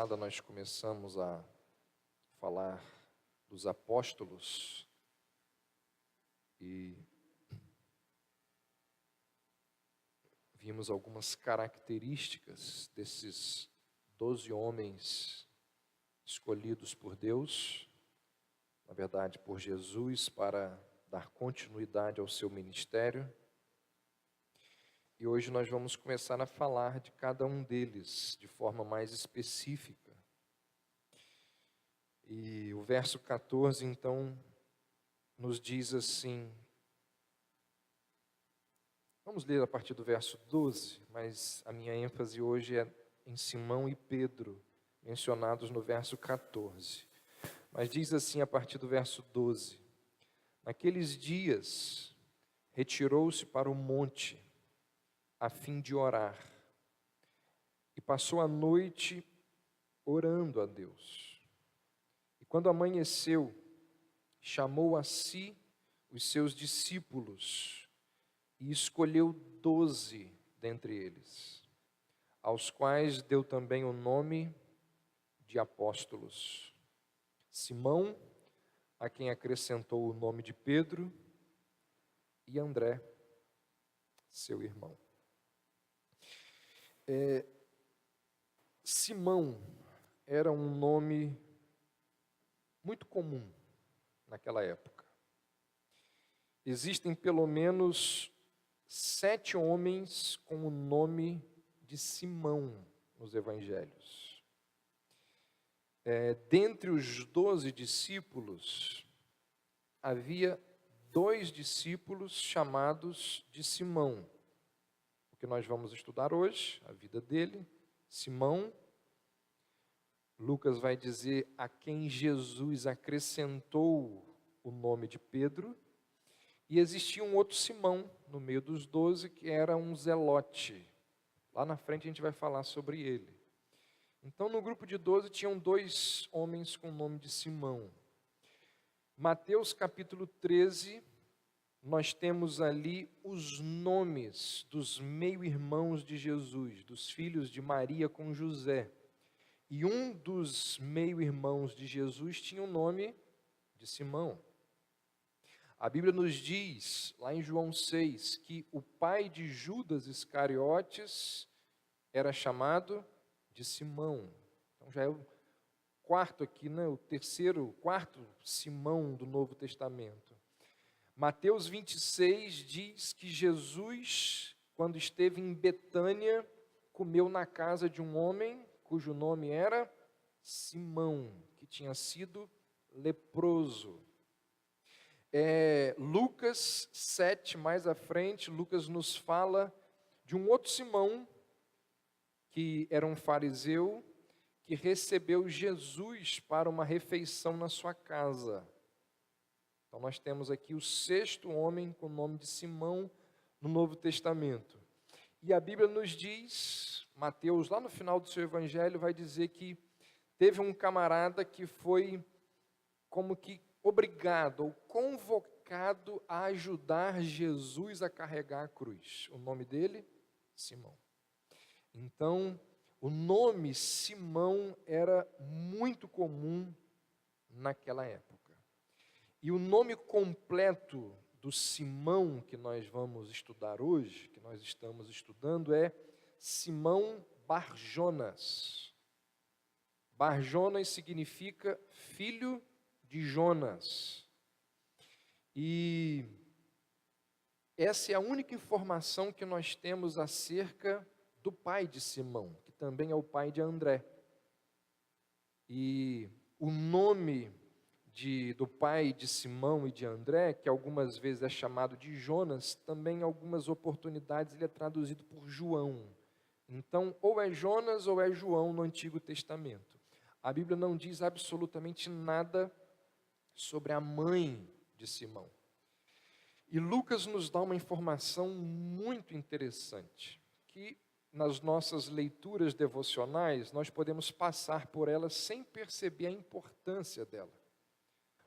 Nós começamos a falar dos apóstolos e vimos algumas características desses 12 homens escolhidos por Deus, na verdade por Jesus, para dar continuidade ao seu ministério. E hoje nós vamos começar a falar de cada um deles de forma mais específica. E o verso 14, então, nos diz assim. Vamos ler a partir do verso 12, mas a minha ênfase hoje é em Simão e Pedro, mencionados no verso 14. Mas diz assim a partir do verso 12: Naqueles dias, retirou-se para o monte, a fim de orar, e passou a noite orando a Deus. E quando amanheceu, chamou a si os seus discípulos e escolheu 12 dentre eles, aos quais deu também o nome de apóstolos. Simão, a quem acrescentou o nome de Pedro, e André, seu irmão. Simão era um nome muito comum naquela época. Existem pelo menos 7 homens com o nome de Simão nos evangelhos. Dentre os 12 discípulos, havia 2 discípulos chamados de Simão. O que nós vamos estudar hoje, a vida dele, Simão. Lucas vai dizer a quem Jesus acrescentou o nome de Pedro. E existia um outro Simão no meio dos 12, que era um zelote. Lá na frente a gente vai falar sobre ele. Então no grupo de 12 tinham 2 homens com o nome de Simão. Mateus capítulo 13, nós temos ali os nomes dos meio-irmãos de Jesus, dos filhos de Maria com José. E um dos meio-irmãos de Jesus tinha o nome de Simão. A Bíblia nos diz, lá em João 6, que o pai de Judas Iscariotes era chamado de Simão. Então já é o quarto aqui, né? O quarto Simão do Novo Testamento. Mateus 26 diz que Jesus, quando esteve em Betânia, comeu na casa de um homem cujo nome era Simão, que tinha sido leproso. Lucas 7, mais à frente, Lucas nos fala de um outro Simão, que era um fariseu, que recebeu Jesus para uma refeição na sua casa. Então nós temos aqui o 6º homem com o nome de Simão no Novo Testamento. E a Bíblia nos diz, Mateus, lá no final do seu evangelho, vai dizer que teve um camarada que foi como que obrigado ou convocado a ajudar Jesus a carregar a cruz. O nome dele? Simão. Então, o nome Simão era muito comum naquela época. E o nome completo do Simão que nós vamos estudar hoje, que nós estamos estudando, é Simão Bar-Jonas. Bar-Jonas significa filho de Jonas. E essa é a única informação que nós temos acerca do pai de Simão, que também é o pai de André. E o nome do pai de Simão e de André, que algumas vezes é chamado de Jonas, também em algumas oportunidades ele é traduzido por João. Então, ou é Jonas ou é João no Antigo Testamento. A Bíblia não diz absolutamente nada sobre a mãe de Simão. E Lucas nos dá uma informação muito interessante, que nas nossas leituras devocionais nós podemos passar por elas sem perceber a importância dela.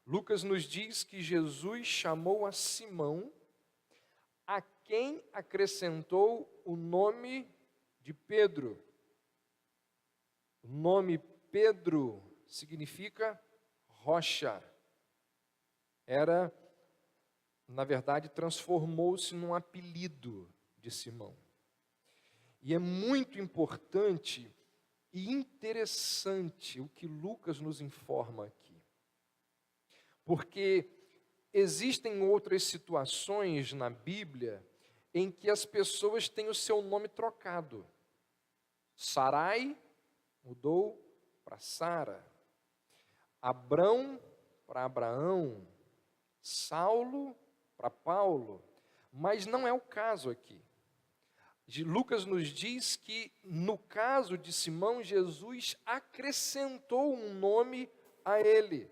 Lucas nos diz que Jesus chamou a Simão, a quem acrescentou o nome de Pedro. O nome Pedro significa rocha. Na verdade, transformou-se num apelido de Simão. E é muito importante e interessante o que Lucas nos informa aqui. Porque existem outras situações na Bíblia em que as pessoas têm o seu nome trocado. Sarai mudou para Sara. Abrão para Abraão. Saulo para Paulo. Mas não é o caso aqui. Lucas nos diz que, no caso de Simão, Jesus acrescentou um nome a ele.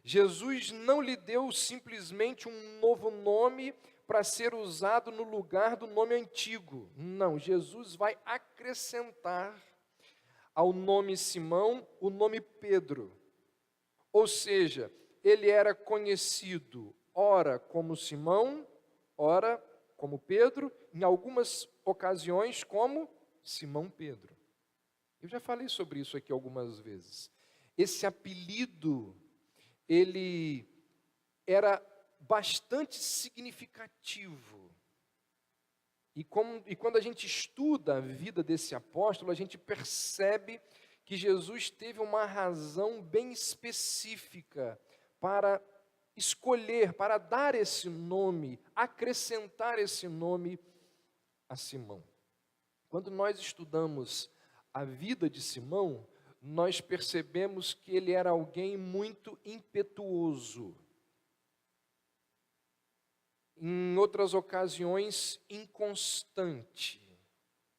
Jesus não lhe deu simplesmente um novo nome para ser usado no lugar do nome antigo. Não, Jesus vai acrescentar ao nome Simão o nome Pedro. Ou seja, ele era conhecido ora como Simão, ora como Pedro, em algumas ocasiões como Simão Pedro. Eu já falei sobre isso aqui algumas vezes. Esse apelido, ele era bastante significativo. E quando a gente estuda a vida desse apóstolo, a gente percebe que Jesus teve uma razão bem específica para escolher, para dar esse nome, acrescentar esse nome a Simão. Quando nós estudamos a vida de Simão, nós percebemos que ele era alguém muito impetuoso. Em outras ocasiões, inconstante,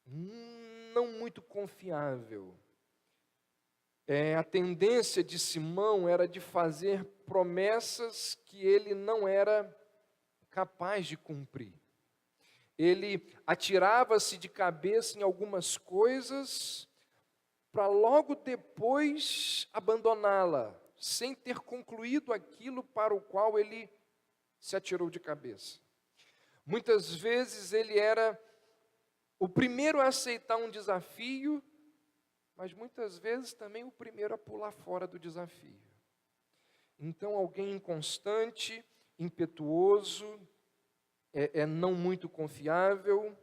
não muito confiável. A tendência de Simão era de fazer promessas que ele não era capaz de cumprir. Ele atirava-se de cabeça em algumas coisas para logo depois abandoná-la, sem ter concluído aquilo para o qual ele se atirou de cabeça. Muitas vezes ele era o primeiro a aceitar um desafio, mas muitas vezes também o primeiro a pular fora do desafio. Então, alguém inconstante, impetuoso, não muito confiável,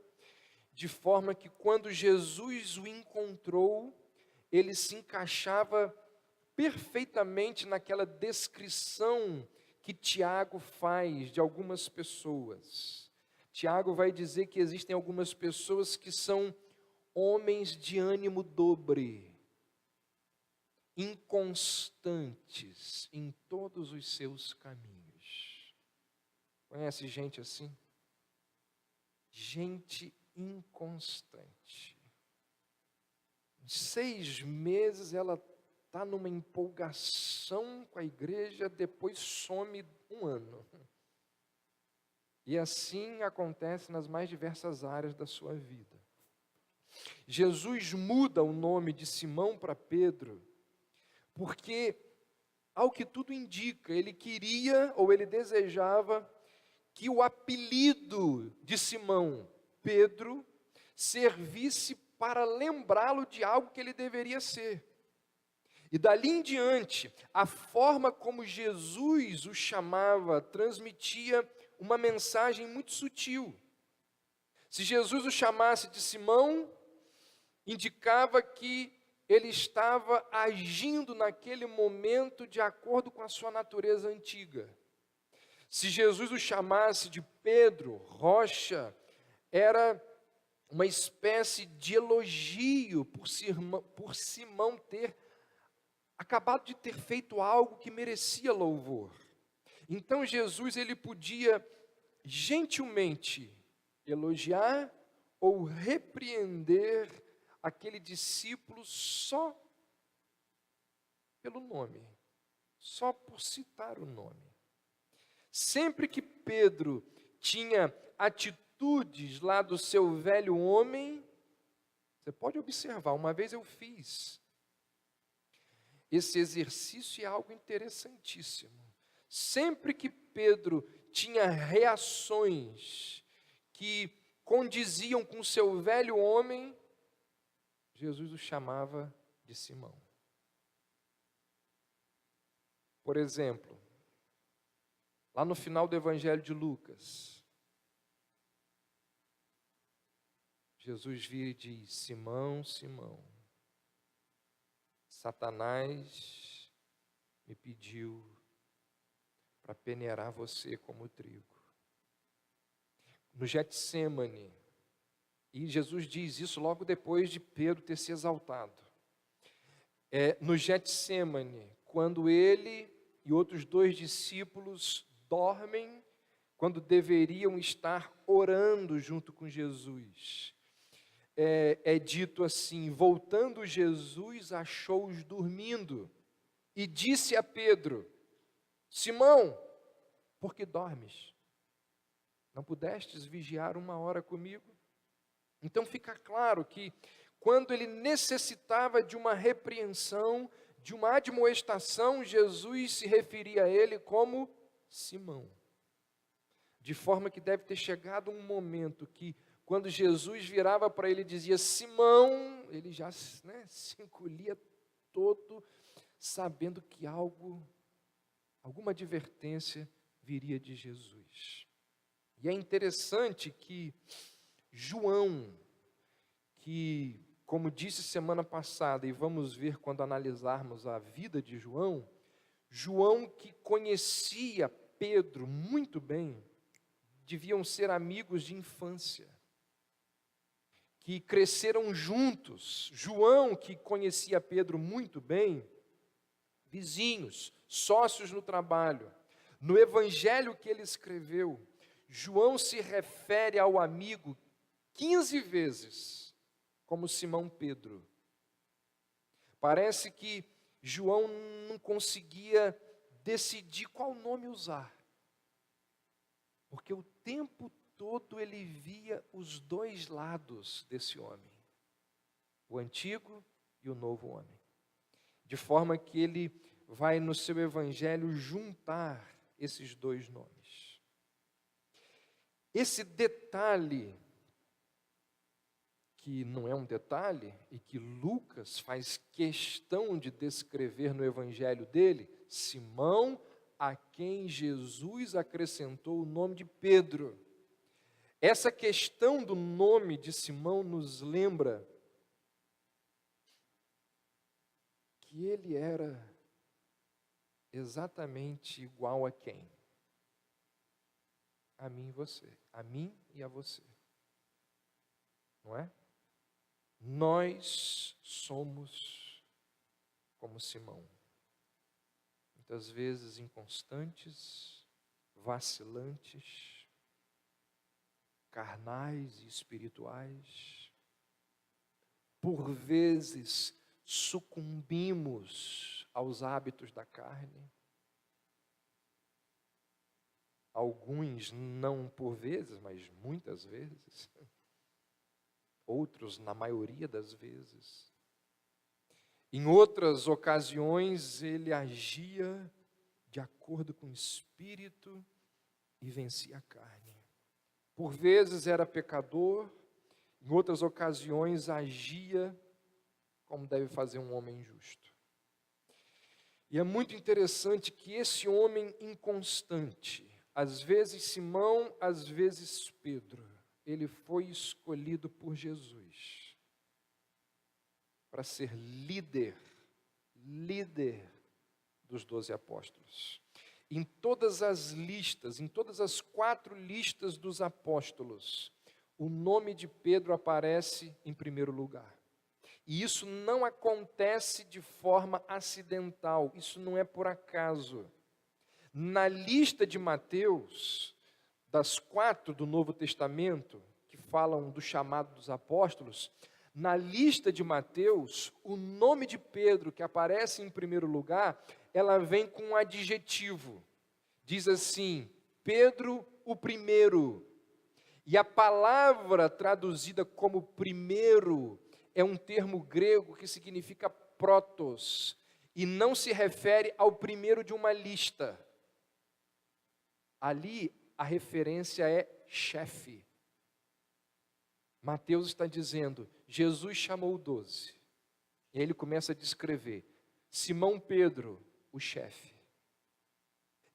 de forma que quando Jesus o encontrou, ele se encaixava perfeitamente naquela descrição que Tiago faz de algumas pessoas. Tiago vai dizer que existem algumas pessoas que são homens de ânimo dobre, inconstantes em todos os seus caminhos. Conhece gente assim? Gente inconstante. Em 6 meses ela está numa empolgação com a igreja, depois some 1 ano. E assim acontece nas mais diversas áreas da sua vida. Jesus muda o nome de Simão para Pedro, porque, ao que tudo indica, ele queria ou ele desejava que o apelido de Simão, Pedro, servisse para lembrá-lo de algo que ele deveria ser. E dali em diante, a forma como Jesus o chamava transmitia uma mensagem muito sutil. Se Jesus o chamasse de Simão, indicava que ele estava agindo naquele momento de acordo com a sua natureza antiga. Se Jesus o chamasse de Pedro, rocha, era uma espécie de elogio por Simão ter acabado de ter feito algo que merecia louvor. Então Jesus ele podia gentilmente elogiar ou repreender aquele discípulo só pelo nome, só por citar o nome. Sempre que Pedro tinha atitudes lá do seu velho homem, você pode observar, uma vez eu fiz esse exercício, é algo interessantíssimo. Sempre que Pedro tinha reações que condiziam com o seu velho homem, Jesus o chamava de Simão. Por exemplo, lá no final do Evangelho de Lucas, Jesus vira e diz: Simão, Simão, Satanás me pediu para peneirar você como trigo. No Getsêmani, e Jesus diz isso logo depois de Pedro ter se exaltado. No Getsêmani, quando ele e outros 2 discípulos dormem, quando deveriam estar orando junto com Jesus, é dito assim: voltando Jesus, achou-os dormindo e disse a Pedro: Simão, por que dormes? Não pudestes vigiar 1 hora comigo? Então fica claro que quando ele necessitava de uma repreensão, de uma admoestação, Jesus se referia a ele como Simão. De forma que deve ter chegado um momento que, quando Jesus virava para ele e dizia Simão, ele já se encolhia todo, sabendo que alguma advertência viria de Jesus. E é interessante que João, que, como disse semana passada, e vamos ver quando analisarmos a vida de João, João, que conhecia Pedro muito bem, deviam ser amigos de infância, que cresceram juntos. João, que conhecia Pedro muito bem, vizinhos, sócios no trabalho. No evangelho que ele escreveu, João se refere ao amigo 15 vezes como Simão Pedro. Parece que João não conseguia decidir qual nome usar, porque o tempo todo ele via os 2 lados desse homem, o antigo e o novo homem, de forma que ele vai no seu evangelho juntar esses 2 nomes. Esse detalhe, que não é um detalhe, e que Lucas faz questão de descrever no evangelho dele, Simão, a quem Jesus acrescentou o nome de Pedro. Essa questão do nome de Simão nos lembra que ele era exatamente igual a quem? A mim e você, a mim e a você, não é? Nós somos como Simão, muitas vezes inconstantes, vacilantes, carnais e espirituais. Por vezes sucumbimos aos hábitos da carne. Alguns não por vezes, mas muitas vezes. Outros na maioria das vezes. Em outras ocasiões ele agia de acordo com o Espírito e vencia a carne. Por vezes era pecador, em outras ocasiões agia como deve fazer um homem justo. E é muito interessante que esse homem inconstante, às vezes Simão, às vezes Pedro, ele foi escolhido por Jesus para ser líder dos 12 apóstolos. Em todas as listas, em todas as 4 listas dos apóstolos, o nome de Pedro aparece em primeiro lugar. E isso não acontece de forma acidental, isso não é por acaso. Na lista de Mateus, das 4 do Novo Testamento, que falam do chamado dos apóstolos, na lista de Mateus, o nome de Pedro, que aparece em primeiro lugar, ela vem com um adjetivo. Diz assim, Pedro o primeiro. E a palavra traduzida como primeiro é um termo grego que significa protos, e não se refere ao primeiro de uma lista. Ali a referência é chefe. Mateus está dizendo, Jesus chamou 12. E aí ele começa a descrever, Simão Pedro, o chefe.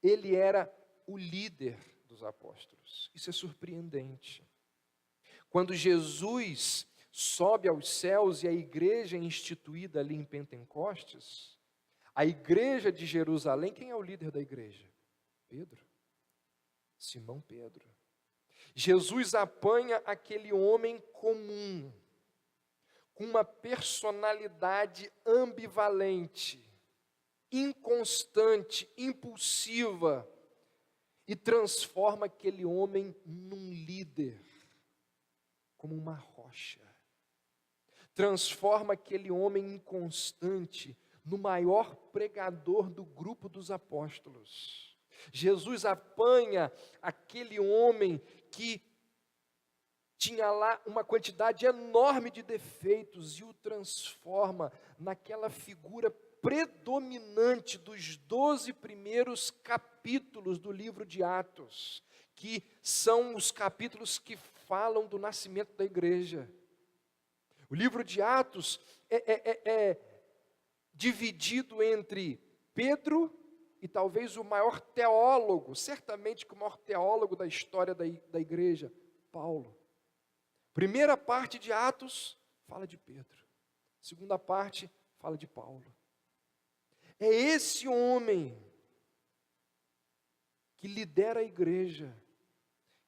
ele era o líder dos apóstolos. Isso é surpreendente. Quando Jesus sobe aos céus e a igreja é instituída ali em Pentecostes, a igreja de Jerusalém, quem é o líder da igreja? Pedro. Simão Pedro. Jesus apanha aquele homem comum, com uma personalidade ambivalente, inconstante, impulsiva, e transforma aquele homem num líder, como uma rocha. Transforma aquele homem inconstante no maior pregador do grupo dos apóstolos. Jesus apanha aquele homem que tinha lá uma quantidade enorme de defeitos e o transforma naquela figura predominante dos 12 primeiros capítulos do livro de Atos, que são os capítulos que falam do nascimento da igreja. O livro de Atos é dividido entre Pedro e talvez o maior teólogo, certamente o maior teólogo da história da igreja, Paulo. Primeira parte de Atos fala de Pedro. Segunda parte fala de Paulo. É esse homem que lidera a igreja,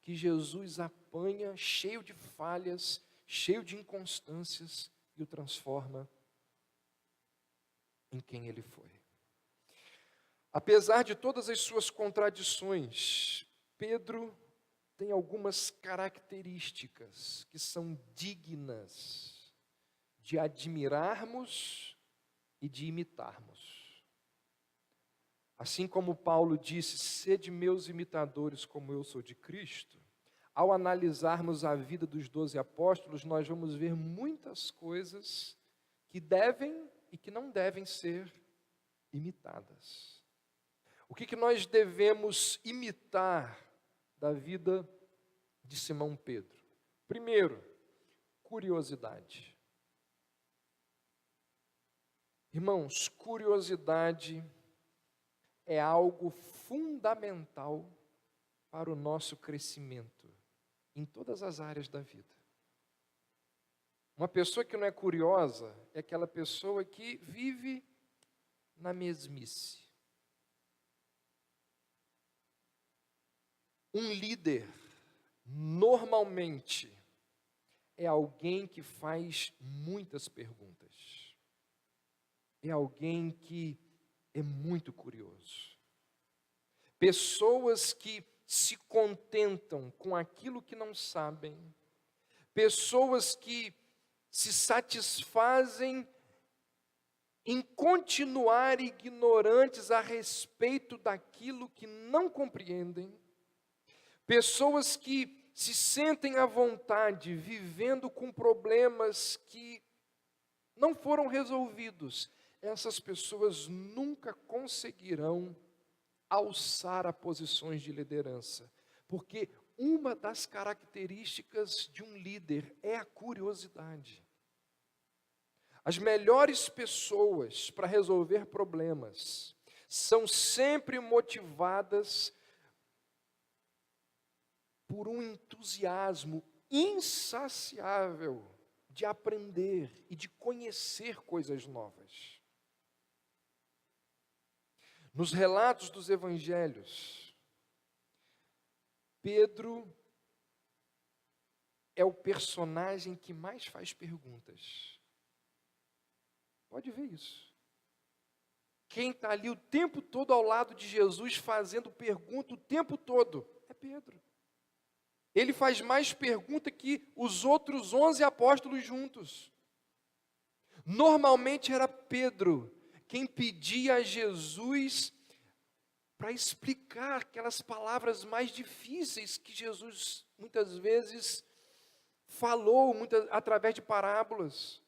que Jesus apanha cheio de falhas, cheio de inconstâncias e o transforma em quem ele foi. Apesar de todas as suas contradições, Pedro tem algumas características que são dignas de admirarmos e de imitarmos. Assim como Paulo disse, sede meus imitadores como eu sou de Cristo, ao analisarmos a vida dos 12 apóstolos, nós vamos ver muitas coisas que devem e que não devem ser imitadas. O que nós devemos imitar da vida de Simão Pedro? Primeiro, curiosidade. Irmãos, curiosidade é algo fundamental para o nosso crescimento em todas as áreas da vida. Uma pessoa que não é curiosa é aquela pessoa que vive na mesmice. Um líder, normalmente, é alguém que faz muitas perguntas. É alguém que é muito curioso. Pessoas que se contentam com aquilo que não sabem. Pessoas que se satisfazem em continuar ignorantes a respeito daquilo que não compreendem. Pessoas que se sentem à vontade, vivendo com problemas que não foram resolvidos. Essas pessoas nunca conseguirão alçar a posições de liderança, porque uma das características de um líder é a curiosidade. As melhores pessoas para resolver problemas são sempre motivadas por um entusiasmo insaciável de aprender e de conhecer coisas novas. Nos relatos dos evangelhos, Pedro é o personagem que mais faz perguntas. Pode ver isso. Quem está ali o tempo todo ao lado de Jesus fazendo pergunta o tempo todo é Pedro. Ele faz mais pergunta que os outros 11 apóstolos juntos. Normalmente era Pedro quem pedia a Jesus para explicar aquelas palavras mais difíceis que Jesus muitas vezes falou através de parábolas.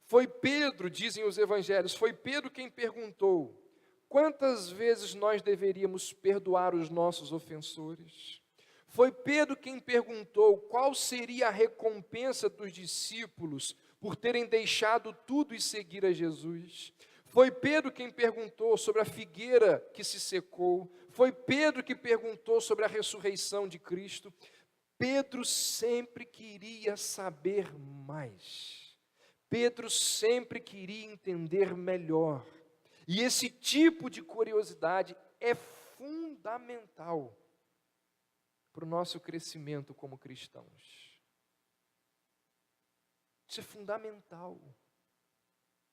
Foi Pedro, dizem os evangelhos, foi Pedro quem perguntou: quantas vezes nós deveríamos perdoar os nossos ofensores? Foi Pedro quem perguntou qual seria a recompensa dos discípulos por terem deixado tudo e seguir a Jesus. Foi Pedro quem perguntou sobre a figueira que se secou. Foi Pedro que perguntou sobre a ressurreição de Cristo. Pedro sempre queria saber mais. Pedro sempre queria entender melhor. E esse tipo de curiosidade é fundamental para o nosso crescimento como cristãos. Isso é fundamental.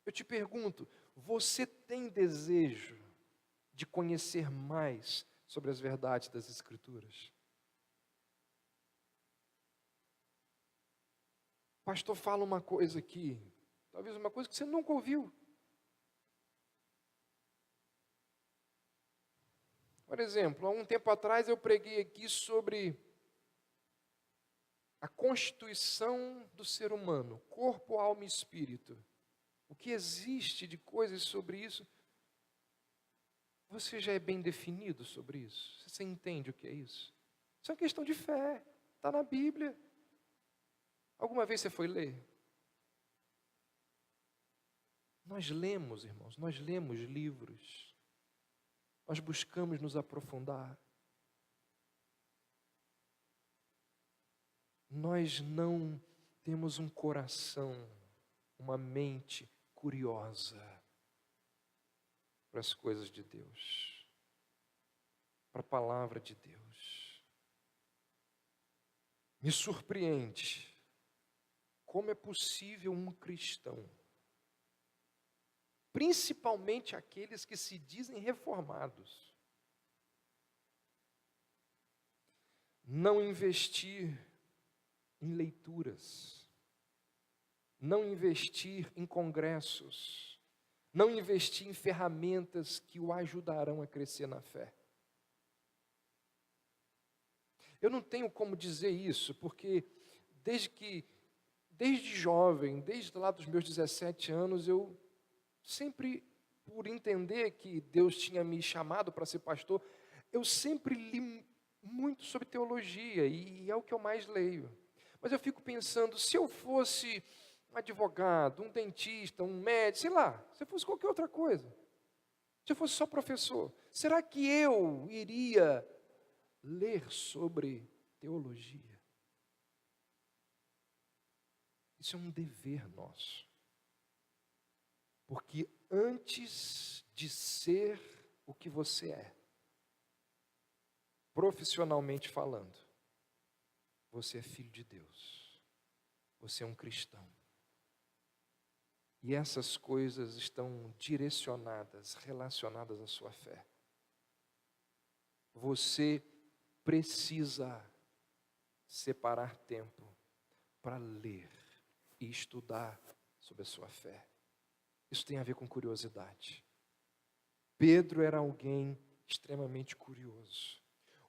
Eu te pergunto, você tem desejo de conhecer mais sobre as verdades das Escrituras? O pastor fala uma coisa aqui, talvez uma coisa que você nunca ouviu. Por exemplo, há um tempo atrás eu preguei aqui sobre a constituição do ser humano, corpo, alma e espírito. O que existe de coisas sobre isso? Você já é bem definido sobre isso? Você entende o que é isso? Isso é uma questão de fé, está na Bíblia. Alguma vez você foi ler? Nós lemos, irmãos, nós lemos livros. Nós buscamos nos aprofundar. Nós não temos um coração, uma mente curiosa para as coisas de Deus, para a palavra de Deus. Me surpreende como é possível um cristão, principalmente aqueles que se dizem reformados, não investir em leituras, não investir em congressos, não investir em ferramentas que o ajudarão a crescer na fé. Eu não tenho como dizer isso, porque desde jovem, desde lá dos meus 17 anos, eu sempre, por entender que Deus tinha me chamado para ser pastor, eu sempre li muito sobre teologia, e é o que eu mais leio. Mas eu fico pensando, se eu fosse um advogado, um dentista, um médico, sei lá, se eu fosse qualquer outra coisa, se eu fosse só professor, será que eu iria ler sobre teologia? Isso é um dever nosso. Porque antes de ser o que você é, profissionalmente falando, você é filho de Deus. Você é um cristão. E essas coisas estão direcionadas, relacionadas à sua fé. Você precisa separar tempo para ler e estudar sobre a sua fé. Isso tem a ver com curiosidade. Pedro era alguém extremamente curioso.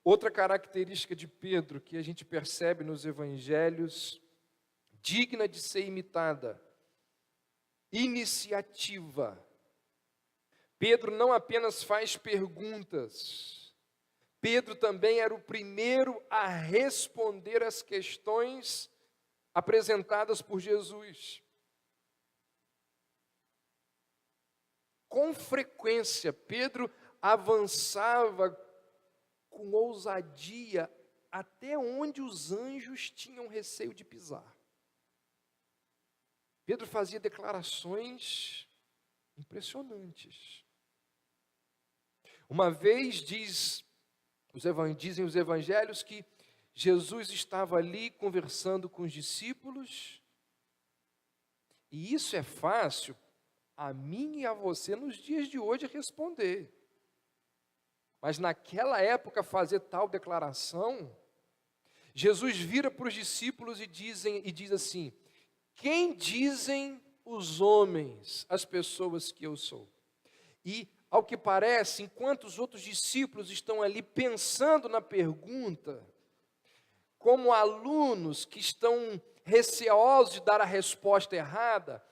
Outra característica de Pedro que a gente percebe nos evangelhos, digna de ser imitada, iniciativa. Pedro não apenas faz perguntas, Pedro também era o primeiro a responder às questões apresentadas por Jesus. Com frequência, Pedro avançava com ousadia até onde os anjos tinham receio de pisar. Pedro fazia declarações impressionantes. Uma vez dizem os evangelhos que Jesus estava ali conversando com os discípulos, e isso é fácil a mim e a você nos dias de hoje responder. Mas naquela época fazer tal declaração, Jesus vira para os discípulos e diz assim: quem dizem os homens, as pessoas que eu sou? E, ao que parece, enquanto os outros discípulos estão ali pensando na pergunta, como alunos que estão receosos de dar a resposta errada,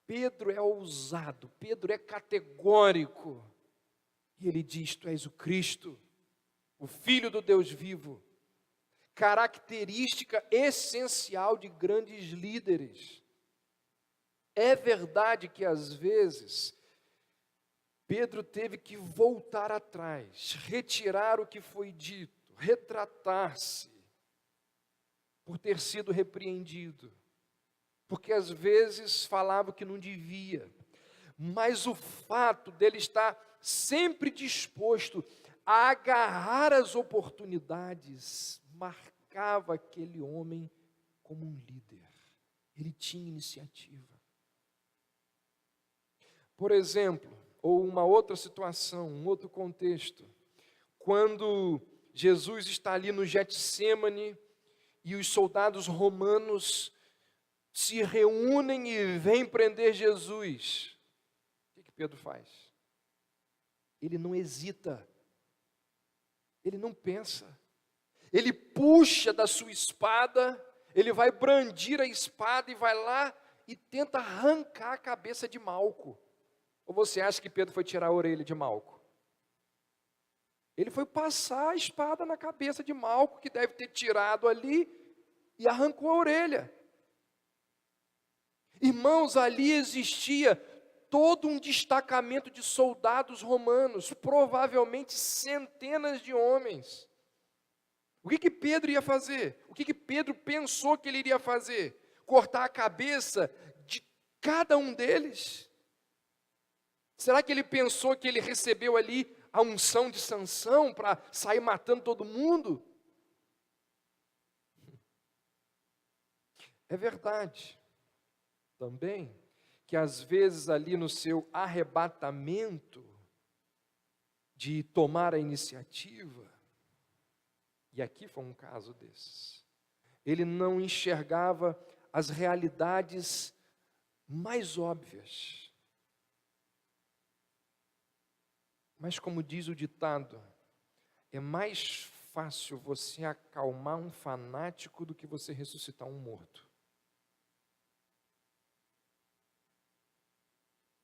Pedro é ousado, Pedro é categórico. E ele diz: tu és o Cristo, o Filho do Deus vivo. Característica essencial de grandes líderes. É verdade que às vezes Pedro teve que voltar atrás, retirar o que foi dito, retratar-se por ter sido repreendido, porque às vezes falava o que não devia, mas o fato dele estar sempre disposto a agarrar as oportunidades marcava aquele homem como um líder. Ele tinha iniciativa. Por exemplo, ou uma outra situação, um outro contexto, quando Jesus está ali no Getsêmani e os soldados romanos se reúnem e vêm prender Jesus, o que Pedro faz? Ele não hesita, ele não pensa, ele puxa da sua espada, ele vai brandir a espada e vai lá e tenta arrancar a cabeça de Malco. Ou você acha que Pedro foi tirar a orelha de Malco? Ele foi passar a espada na cabeça de Malco, que deve ter tirado ali, e arrancou a orelha. Irmãos, ali existia todo um destacamento de soldados romanos, provavelmente centenas de homens. O que Pedro ia fazer? O que Pedro pensou que ele iria fazer? Cortar a cabeça de cada um deles? Será que ele pensou que ele recebeu ali a unção de Sansão para sair matando todo mundo? É verdade também que às vezes ali no seu arrebatamento de tomar a iniciativa, e aqui foi um caso desses, ele não enxergava as realidades mais óbvias. Mas como diz o ditado, é mais fácil você acalmar um fanático do que você ressuscitar um morto.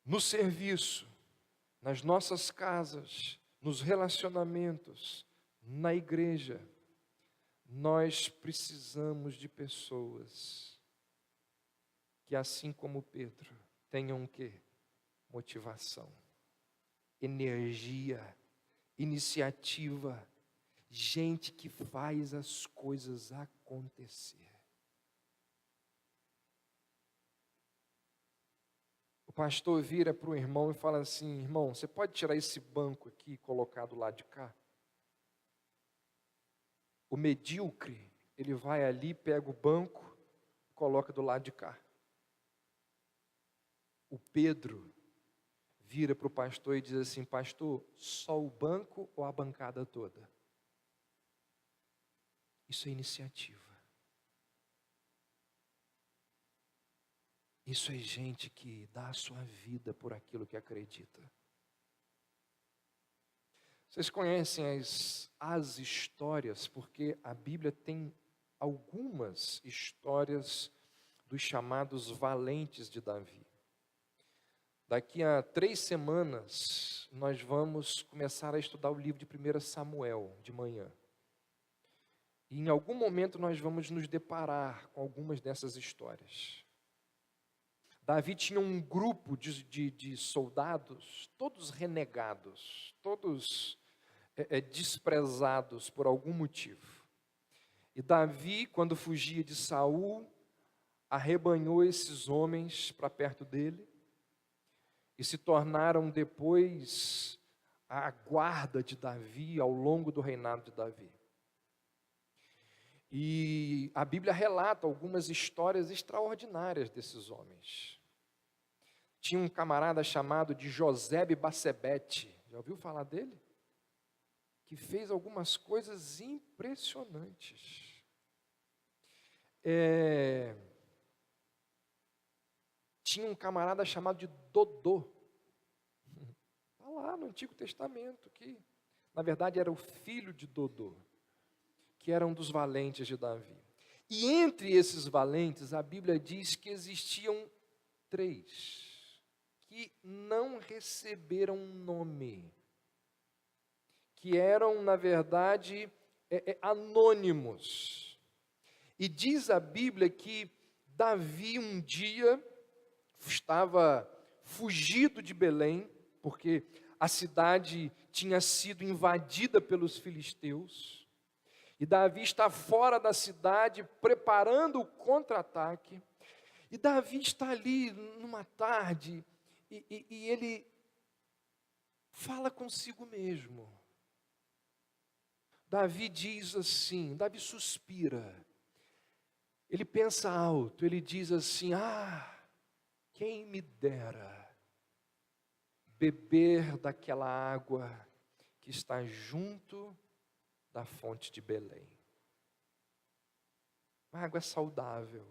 No serviço, nas nossas casas, nos relacionamentos, na igreja, nós precisamos de pessoas que, assim como Pedro, tenham o quê? Motivação, energia, iniciativa, gente que faz as coisas acontecer. O pastor vira para o irmão e fala assim: irmão, você pode tirar esse banco aqui e colocar do lado de cá? O medíocre, ele vai ali, pega o banco, coloca do lado de cá. O Pedro vira para o pastor e diz assim: pastor, só o banco ou a bancada toda? Isso é iniciativa. Isso é gente que dá a sua vida por aquilo que acredita. Vocês conhecem as histórias, porque a Bíblia tem algumas histórias dos chamados valentes de Davi. Daqui a 3 semanas, nós vamos começar a estudar o livro de 1 Samuel, de manhã. E em algum momento nós vamos nos deparar com algumas dessas histórias. Davi tinha um grupo de soldados, todos renegados, todos desprezados por algum motivo. E Davi, quando fugia de Saul, arrebanhou esses homens para perto dele, e se tornaram depois a guarda de Davi ao longo do reinado de Davi. E a Bíblia relata algumas histórias extraordinárias desses homens. Tinha um camarada chamado de Josebe-Bassebete, já ouviu falar dele? Que fez algumas coisas impressionantes. Tinha um camarada chamado de Dodô, está lá no Antigo Testamento, que na verdade era o filho de Dodô, que era um dos valentes de Davi. E entre esses valentes, a Bíblia diz que existiam 3 que não receberam nome, que eram, na verdade, anônimos. E diz a Bíblia que Davi um dia estava fugido de Belém, porque A cidade tinha sido invadida pelos filisteus. E Davi está fora da cidade, preparando o contra-ataque. E Davi está ali numa tarde, e ele fala consigo mesmo. Davi diz assim, Davi suspira. Ele pensa alto, ele diz assim: quem me dera beber daquela água que está junto da fonte de Belém. Uma água saudável.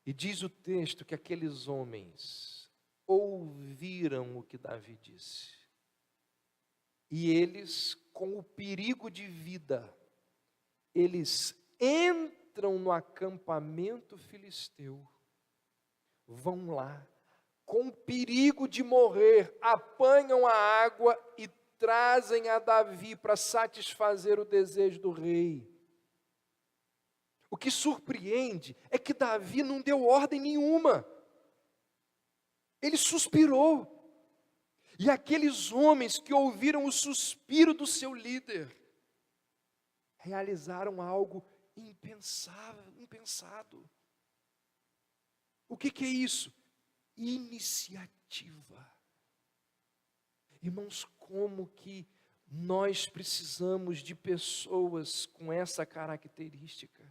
E diz o texto que aqueles homens ouviram o que Davi disse. E eles, com o perigo de vida, eles entram no acampamento filisteu, vão lá, com perigo de morrer, apanham a água e trazem a Davi para satisfazer o desejo do rei. O que surpreende é que Davi não deu ordem nenhuma. Ele suspirou. E aqueles homens que ouviram o suspiro do seu líder, realizaram algo impensado. O que é isso? Iniciativa. Irmãos, como que nós precisamos de pessoas com essa característica?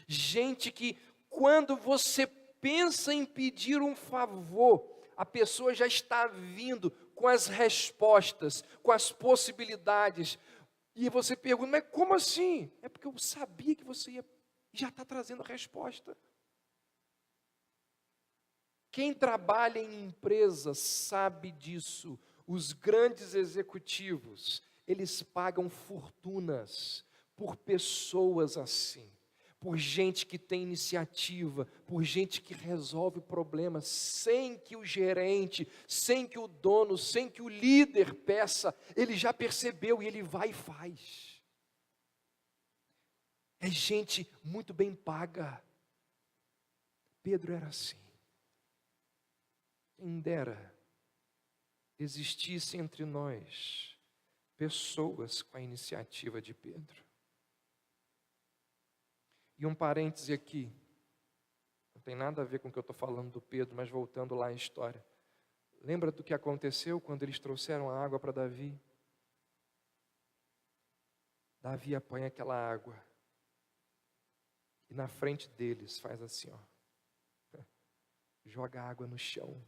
Gente que, quando você pensa em pedir um favor, a pessoa já está vindo com as respostas, com as possibilidades. E você pergunta: mas como assim? É porque eu sabia que você ia, já está trazendo a resposta. Quem trabalha em empresa sabe disso. Os grandes executivos, eles pagam fortunas por pessoas assim. Por gente que tem iniciativa, por gente que resolve problemas sem que o gerente, sem que o dono, sem que o líder peça, ele já percebeu e ele vai e faz. É gente muito bem paga. Pedro era assim. Quem dera existisse entre nós pessoas com a iniciativa de Pedro. E um parêntese aqui, não tem nada a ver com o que eu estou falando do Pedro, mas voltando lá à história. Lembra do que aconteceu quando eles trouxeram a água para Davi? Davi apanha aquela água e na frente deles faz assim, joga a água no chão.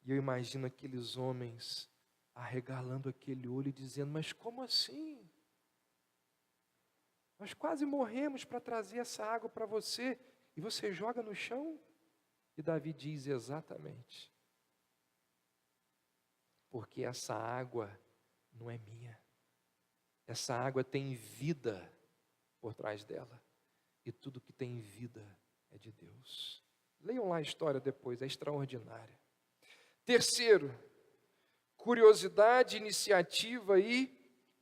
E eu imagino aqueles homens arregalando aquele olho e dizendo: mas como assim? Nós quase morremos para trazer essa água para você e você joga no chão? E Davi diz: exatamente. Porque essa água não é minha. Essa água tem vida por trás dela. E tudo que tem vida é de Deus. Leiam lá a história depois, é extraordinária. Terceiro, curiosidade, iniciativa e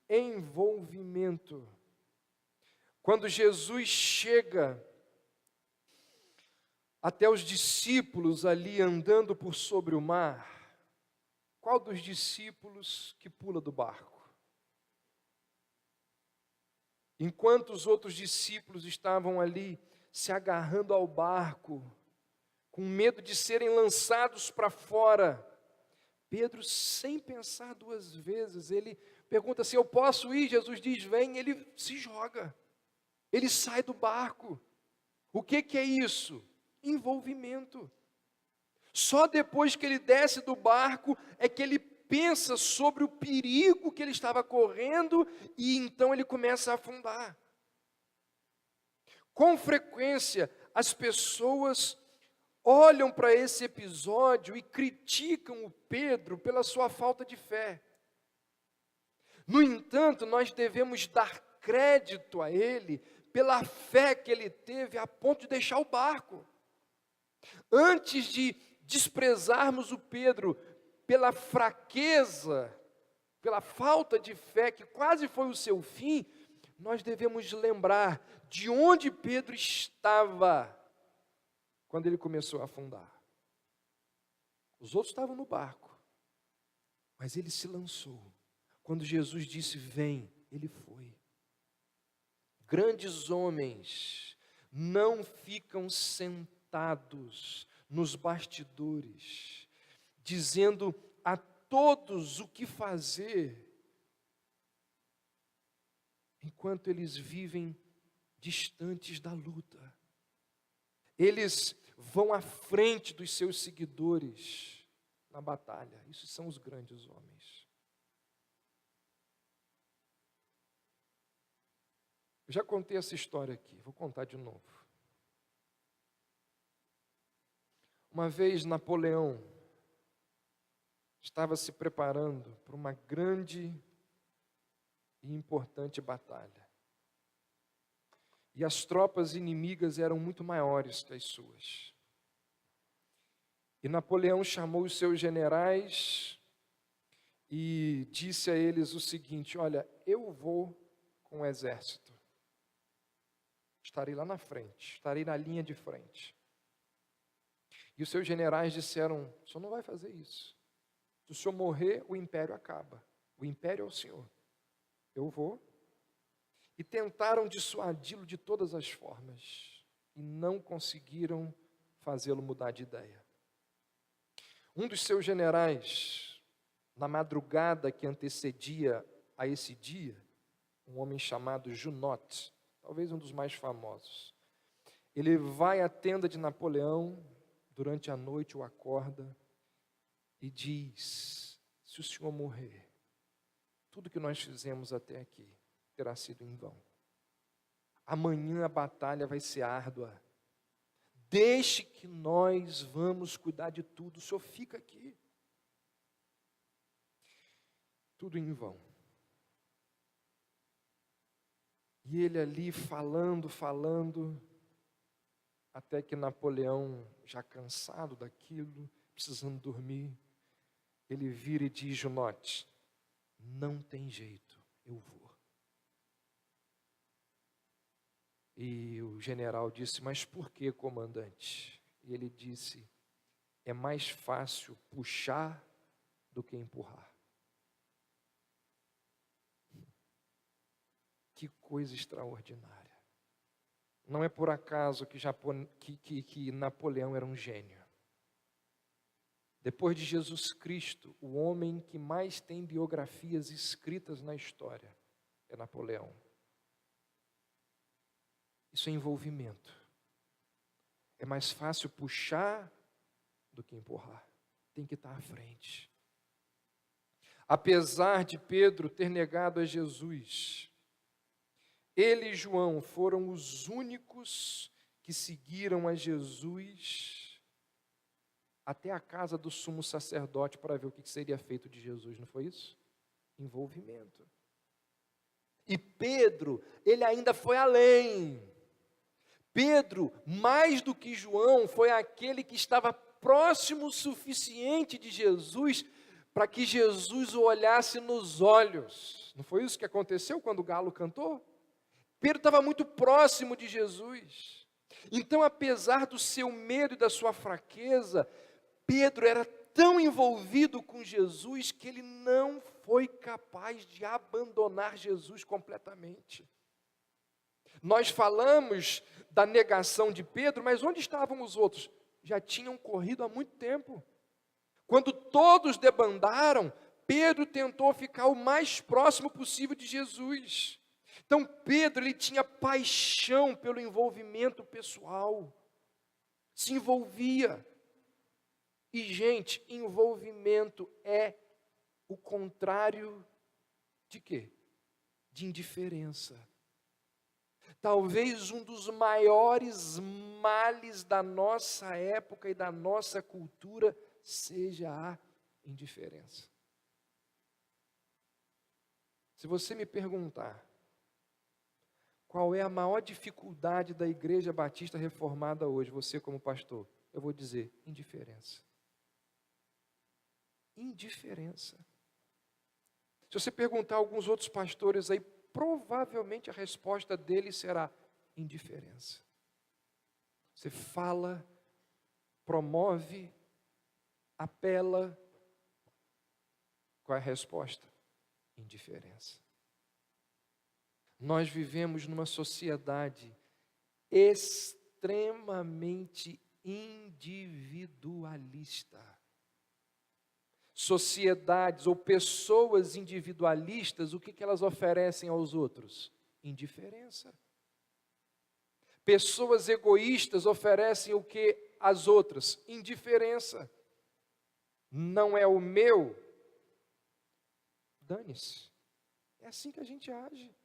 envolvimento. Quando Jesus chega até os discípulos ali andando por sobre o mar, qual dos discípulos que pula do barco? Enquanto os outros discípulos estavam ali se agarrando ao barco, com medo de serem lançados para fora, Pedro, sem pensar duas vezes, ele pergunta assim: eu posso ir? Jesus diz: vem. Ele se joga, ele sai do barco. O que é isso? Envolvimento. Só depois que ele desce do barco é que ele pensa sobre o perigo que ele estava correndo e então ele começa a afundar. Com frequência, as pessoas olham para esse episódio e criticam o Pedro pela sua falta de fé. No entanto, nós devemos dar crédito a ele pela fé que ele teve a ponto de deixar o barco. Antes de desprezarmos o Pedro pela fraqueza, pela falta de fé que quase foi o seu fim, nós devemos lembrar de onde Pedro estava quando ele começou a afundar. Os outros estavam no barco, mas ele se lançou. Quando Jesus disse, vem, ele foi. Grandes homens não ficam sentados nos bastidores, dizendo a todos o que fazer, enquanto eles vivem distantes da luta. Eles vão à frente dos seus seguidores na batalha. Isso são os grandes homens. Eu já contei essa história aqui, vou contar de novo. Uma vez Napoleão estava se preparando para uma grande e importante batalha. E as tropas inimigas eram muito maiores que as suas. E Napoleão chamou os seus generais e disse a eles o seguinte: olha, eu vou com o exército. Estarei lá na frente, estarei na linha de frente. E os seus generais disseram: o senhor não vai fazer isso. Se o senhor morrer, o império acaba. O império é o senhor. Eu vou. E tentaram dissuadi-lo de todas as formas. E não conseguiram fazê-lo mudar de ideia. Um dos seus generais, na madrugada que antecedia a esse dia, um homem chamado Junot, talvez um dos mais famosos, ele vai à tenda de Napoleão, durante a noite o acorda e diz: se o senhor morrer, tudo que nós fizemos até aqui terá sido em vão. Amanhã a batalha vai ser árdua. Deixe que nós vamos cuidar de tudo, o senhor fica aqui. Tudo em vão. E ele ali falando, até que Napoleão, já cansado daquilo, precisando dormir, ele vira e diz: Junot, não tem jeito, eu vou. E o general disse: mas por que, comandante? E ele disse: é mais fácil puxar do que empurrar. Que coisa extraordinária. Não é por acaso que Napoleão era um gênio. Depois de Jesus Cristo, o homem que mais tem biografias escritas na história é Napoleão. Isso é envolvimento. É mais fácil puxar do que empurrar. Tem que estar à frente. Apesar de Pedro ter negado a Jesus, ele e João foram os únicos que seguiram a Jesus até a casa do sumo sacerdote para ver o que seria feito de Jesus, não foi isso? Envolvimento. E Pedro, ele ainda foi além. Pedro, mais do que João, foi aquele que estava próximo o suficiente de Jesus para que Jesus o olhasse nos olhos. Não foi isso que aconteceu quando o galo cantou? Pedro estava muito próximo de Jesus. Então, apesar do seu medo e da sua fraqueza, Pedro era tão envolvido com Jesus que ele não foi capaz de abandonar Jesus completamente. Nós falamos da negação de Pedro, mas onde estavam os outros? Já tinham corrido há muito tempo. Quando todos debandaram, Pedro tentou ficar o mais próximo possível de Jesus. Então Pedro, ele tinha paixão pelo envolvimento pessoal. Se envolvia. E gente, envolvimento é o contrário de quê? De indiferença. Talvez um dos maiores males da nossa época e da nossa cultura seja a indiferença. Se você me perguntar qual é a maior dificuldade da Igreja Batista Reformada hoje, você como pastor, eu vou dizer: indiferença. Indiferença. Se você perguntar a alguns outros pastores aí, provavelmente a resposta deles será indiferença. Você fala, promove, apela. Qual é a resposta? Indiferença. Nós vivemos numa sociedade extremamente individualista. Sociedades ou pessoas individualistas, o que elas oferecem aos outros? Indiferença. Pessoas egoístas oferecem o que às outras? Indiferença. Não é o meu? Dane-se. É assim que a gente age.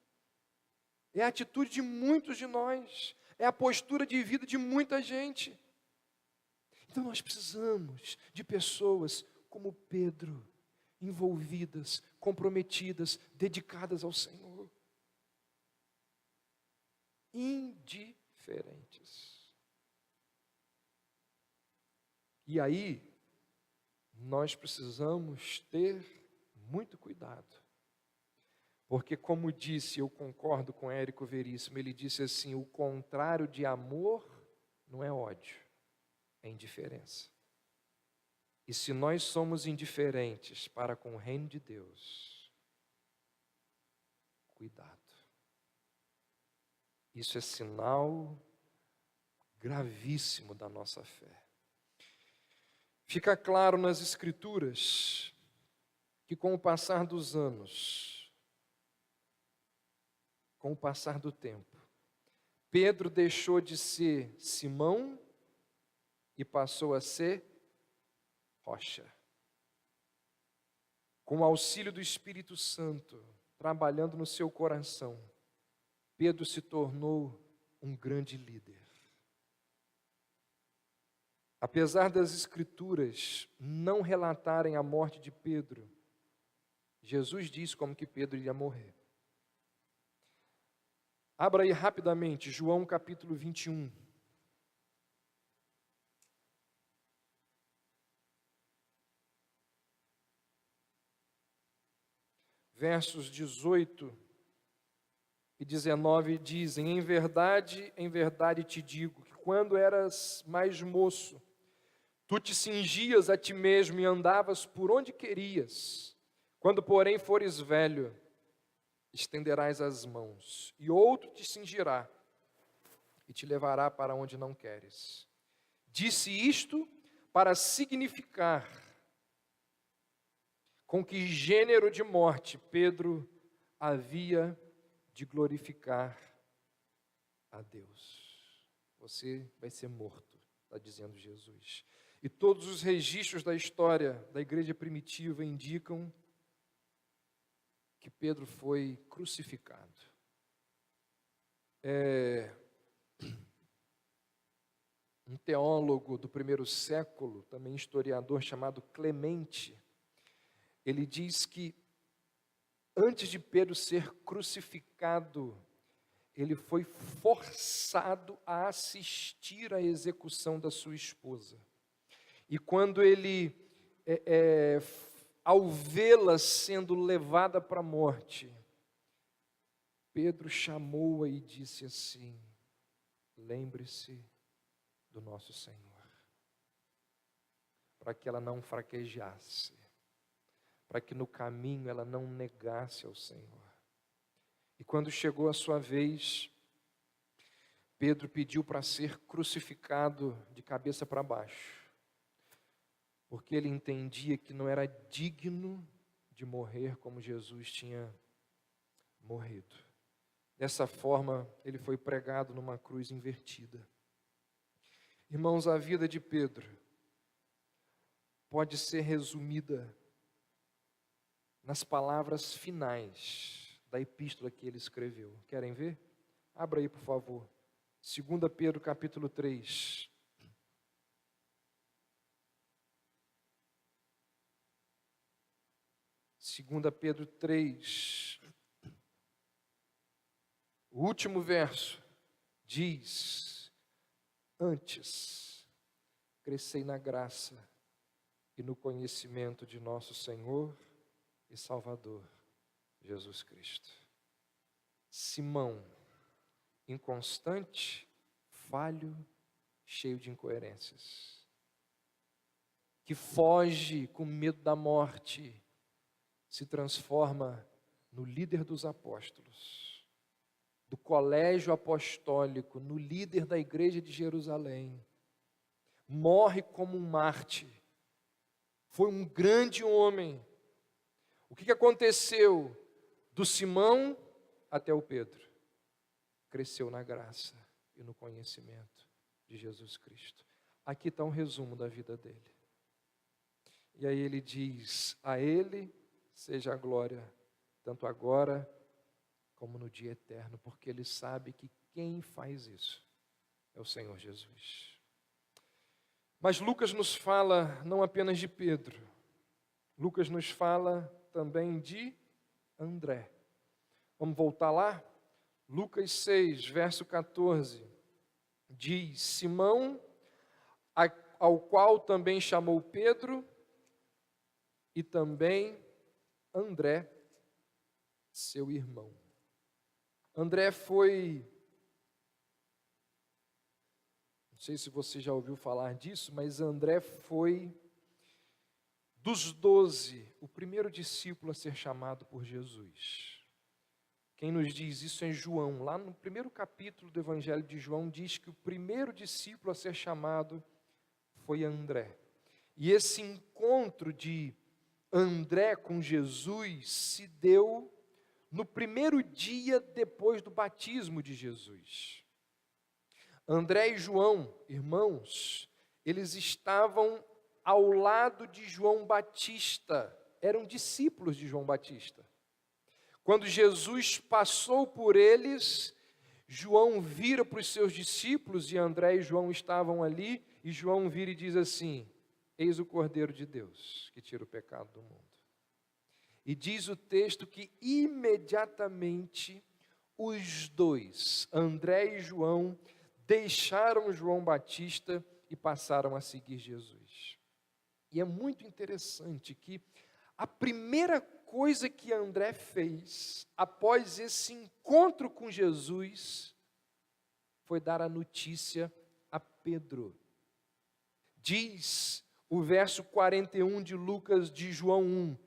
É a atitude de muitos de nós. É a postura de vida de muita gente. Então nós precisamos de pessoas como Pedro, envolvidas, comprometidas, dedicadas ao Senhor. Indiferentes. E aí, nós precisamos ter muito cuidado. Porque, como disse, eu concordo com Érico Veríssimo, ele disse assim: o contrário de amor não é ódio, é indiferença. E se nós somos indiferentes para com o reino de Deus, cuidado. Isso é sinal gravíssimo da nossa fé. Fica claro nas Escrituras que com o passar dos anos, com o passar do tempo, Pedro deixou de ser Simão e passou a ser rocha. Com o auxílio do Espírito Santo, trabalhando no seu coração, Pedro se tornou um grande líder. Apesar das Escrituras não relatarem a morte de Pedro, Jesus diz como que Pedro iria morrer. Abra aí rapidamente, João capítulo 21. Versos 18 e 19 dizem: em verdade te digo, que quando eras mais moço, tu te cingias a ti mesmo e andavas por onde querias. Quando, porém, fores velho, estenderás as mãos, e outro te cingirá e te levará para onde não queres. Disse isto para significar com que gênero de morte Pedro havia de glorificar a Deus. Você vai ser morto, está dizendo Jesus. E todos os registros da história da igreja primitiva indicam que Pedro foi crucificado. Um teólogo do primeiro século, também historiador, chamado Clemente, ele diz que antes de Pedro ser crucificado, ele foi forçado a assistir à execução da sua esposa. E quando ele, ao vê-la sendo levada para a morte, Pedro chamou-a e disse assim: lembre-se do nosso Senhor, para que ela não fraquejasse, para que no caminho ela não negasse ao Senhor. E quando chegou a sua vez, Pedro pediu para ser crucificado de cabeça para baixo, porque ele entendia que não era digno de morrer como Jesus tinha morrido. Dessa forma, ele foi pregado numa cruz invertida. Irmãos, a vida de Pedro pode ser resumida nas palavras finais da epístola que ele escreveu. Querem ver? Abra aí, por favor. 2 Pedro capítulo 3. Segunda Pedro 3, o último verso diz: antes, crescei na graça e no conhecimento de nosso Senhor e Salvador, Jesus Cristo. Simão, inconstante, falho, cheio de incoerências. que foge com medo da morte, se transforma no líder dos apóstolos, do colégio apostólico, no líder da igreja de Jerusalém. Morre como um mártir. Foi um grande homem. O que aconteceu? Do Simão até o Pedro. Cresceu na graça e no conhecimento de Jesus Cristo. Aqui está um resumo da vida dele. E aí ele diz: a ele seja a glória, tanto agora como no dia eterno, porque ele sabe que quem faz isso é o Senhor Jesus. Mas Lucas nos fala não apenas de Pedro, Lucas nos fala também de André. Vamos voltar lá? Lucas 6, verso 14, diz: Simão, ao qual também chamou Pedro, e também André, seu irmão. André foi, não sei se você já ouviu falar disso, mas André foi, dos 12, o primeiro discípulo a ser chamado por Jesus. Quem nos diz isso é João. Lá no primeiro capítulo do Evangelho de João, diz que o primeiro discípulo a ser chamado foi André. E esse encontro de André com Jesus se deu no primeiro dia depois do batismo de Jesus. André e João, irmãos, eles estavam ao lado de João Batista, eram discípulos de João Batista. Quando Jesus passou por eles, João vira para os seus discípulos, e André e João estavam ali, e João vira e diz assim: eis o Cordeiro de Deus, que tira o pecado do mundo. E diz o texto que imediatamente os dois, André e João, deixaram João Batista e passaram a seguir Jesus. E é muito interessante que a primeira coisa que André fez após esse encontro com Jesus foi dar a notícia a Pedro. Diz o verso 41 de Lucas de João 1,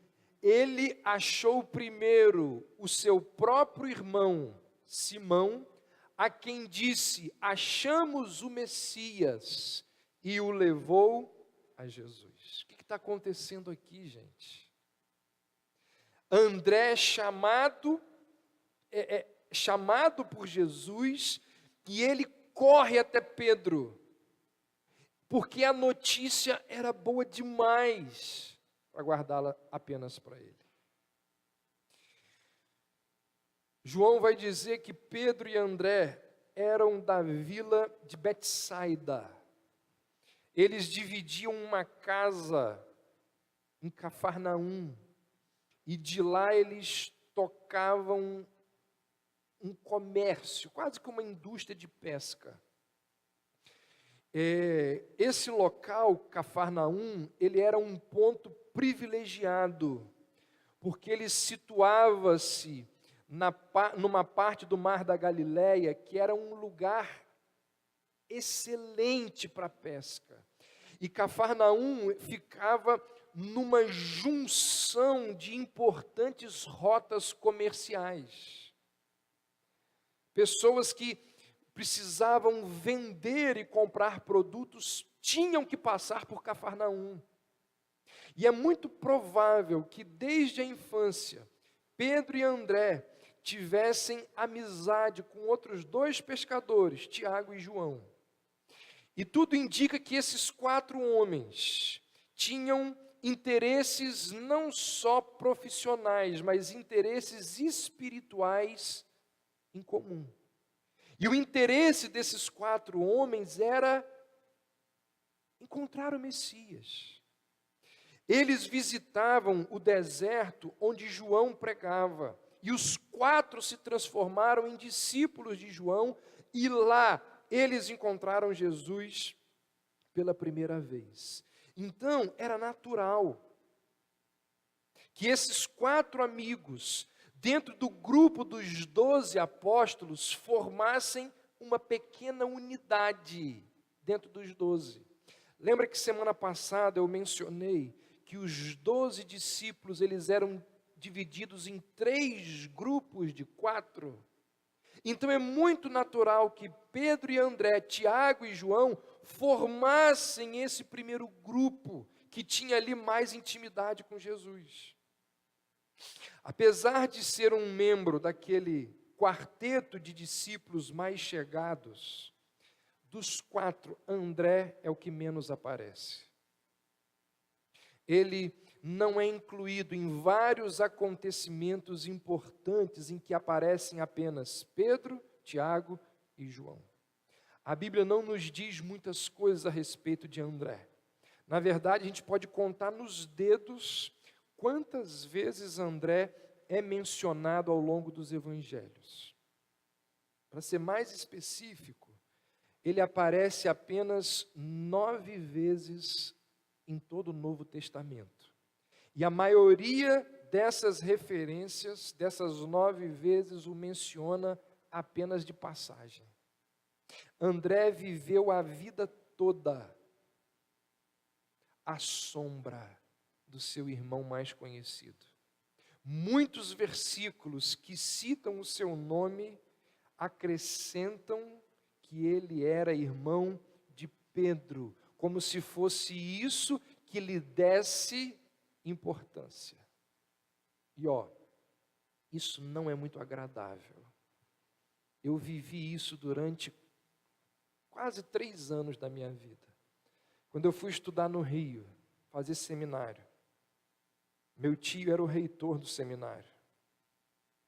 ele achou primeiro o seu próprio irmão, Simão, a quem disse: achamos o Messias, e o levou a Jesus. O que está acontecendo aqui, gente? André chamado por Jesus, e ele corre até Pedro, porque a notícia era boa demais para guardá-la apenas para ele. João vai dizer que Pedro e André eram da vila de Betsaida. Eles dividiam uma casa em Cafarnaum, e de lá eles tocavam um comércio, quase que uma indústria de pesca. Esse local, Cafarnaum, ele era um ponto privilegiado, porque ele situava-se numa parte do Mar da Galileia, que era um lugar excelente para pesca. E Cafarnaum ficava numa junção de importantes rotas comerciais. Pessoas que precisavam vender e comprar produtos tinham que passar por Cafarnaum. E é muito provável que desde a infância, Pedro e André tivessem amizade com outros dois pescadores, Tiago e João. E tudo indica que esses 4 homens tinham interesses não só profissionais, mas interesses espirituais em comum. E o interesse desses 4 homens era encontrar o Messias. Eles visitavam o deserto onde João pregava, e os 4 se transformaram em discípulos de João, e lá eles encontraram Jesus pela primeira vez. Então, era natural que esses 4 amigos, dentro do grupo dos 12 apóstolos, formassem uma pequena unidade dentro dos 12. Lembra que semana passada eu mencionei que os 12 discípulos, eles eram divididos em 3 grupos de 4? Então é muito natural que Pedro e André, Tiago e João formassem esse primeiro grupo que tinha ali mais intimidade com Jesus. Apesar de ser um membro daquele quarteto de discípulos mais chegados, dos 4, André é o que menos aparece. Ele não é incluído em vários acontecimentos importantes em que aparecem apenas Pedro, Tiago e João. A Bíblia não nos diz muitas coisas a respeito de André. Na verdade, a gente pode contar nos dedos quantas vezes André é mencionado ao longo dos evangelhos. Para ser mais específico, ele aparece apenas 9 vezes em todo o Novo Testamento. E a maioria dessas referências, dessas 9 vezes, o menciona apenas de passagem. André viveu a vida toda à sombra do seu irmão mais conhecido. Muitos versículos que citam o seu nome acrescentam que ele era irmão de Pedro, como se fosse isso que lhe desse importância. E isso não é muito agradável. Eu vivi isso durante quase 3 anos da minha vida. Quando eu fui estudar no Rio, fazer seminário, meu tio era o reitor do seminário.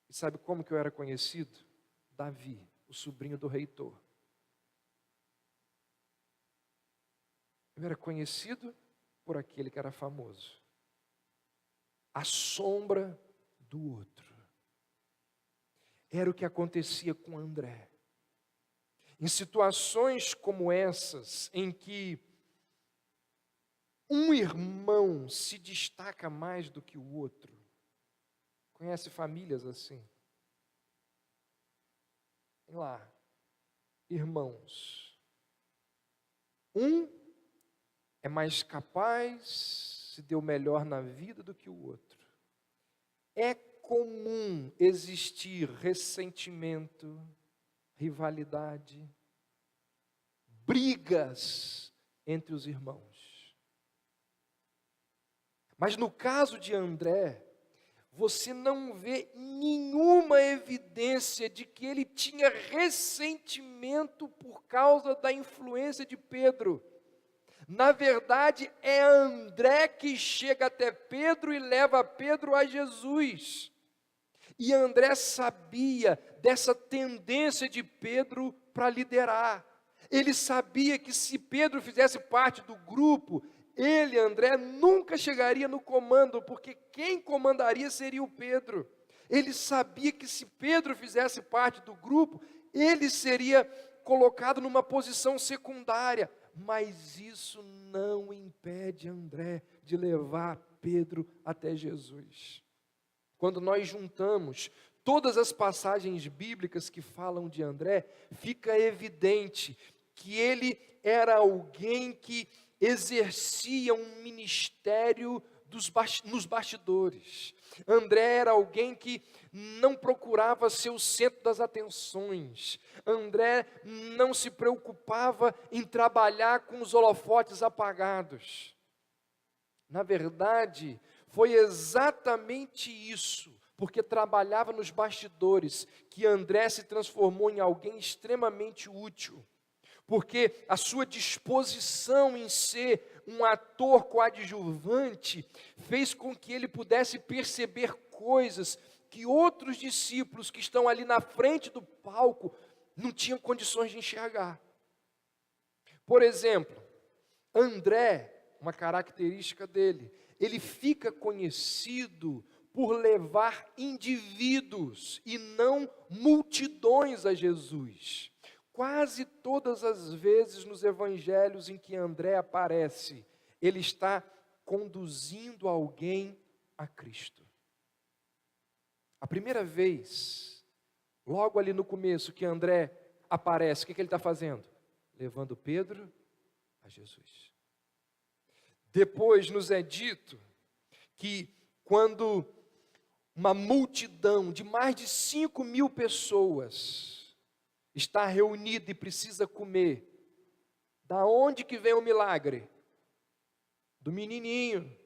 E sabe como que eu era conhecido? Davi, o sobrinho do reitor. Eu era conhecido por aquele que era famoso. A sombra do outro. Era o que acontecia com André. Em situações como essas, em que um irmão se destaca mais do que o outro. Conhece famílias assim? Tem lá, irmãos. Um é mais capaz, se deu melhor na vida do que o outro. É comum existir ressentimento, rivalidade, brigas entre os irmãos. Mas no caso de André, você não vê nenhuma evidência de que ele tinha ressentimento por causa da influência de Pedro. Na verdade, é André que chega até Pedro e leva Pedro a Jesus. E André sabia dessa tendência de Pedro para liderar. Ele sabia que se Pedro fizesse parte do grupo, ele, André, nunca chegaria no comando, porque quem comandaria seria o Pedro. Ele sabia que se Pedro fizesse parte do grupo, ele seria colocado numa posição secundária. Mas isso não impede André de levar Pedro até Jesus. Quando nós juntamos todas as passagens bíblicas que falam de André, fica evidente que ele era alguém que exercia um ministério nos bastidores. André era alguém que não procurava ser o centro das atenções. André não se preocupava em trabalhar com os holofotes apagados. Na verdade, foi exatamente isso, porque trabalhava nos bastidores, que André se transformou em alguém extremamente útil. Porque a sua disposição em ser um ator coadjuvante fez com que ele pudesse perceber coisas que outros discípulos que estão ali na frente do palco não tinham condições de enxergar. Por exemplo, André, uma característica dele, ele fica conhecido por levar indivíduos e não multidões a Jesus. Quase todas as vezes nos evangelhos em que André aparece, ele está conduzindo alguém a Cristo. A primeira vez, logo ali no começo que André aparece, o que ele está fazendo? Levando Pedro a Jesus. Depois nos é dito que quando uma multidão de mais de 5.000 pessoas está reunida e precisa comer, da onde que vem o milagre? Do menininho,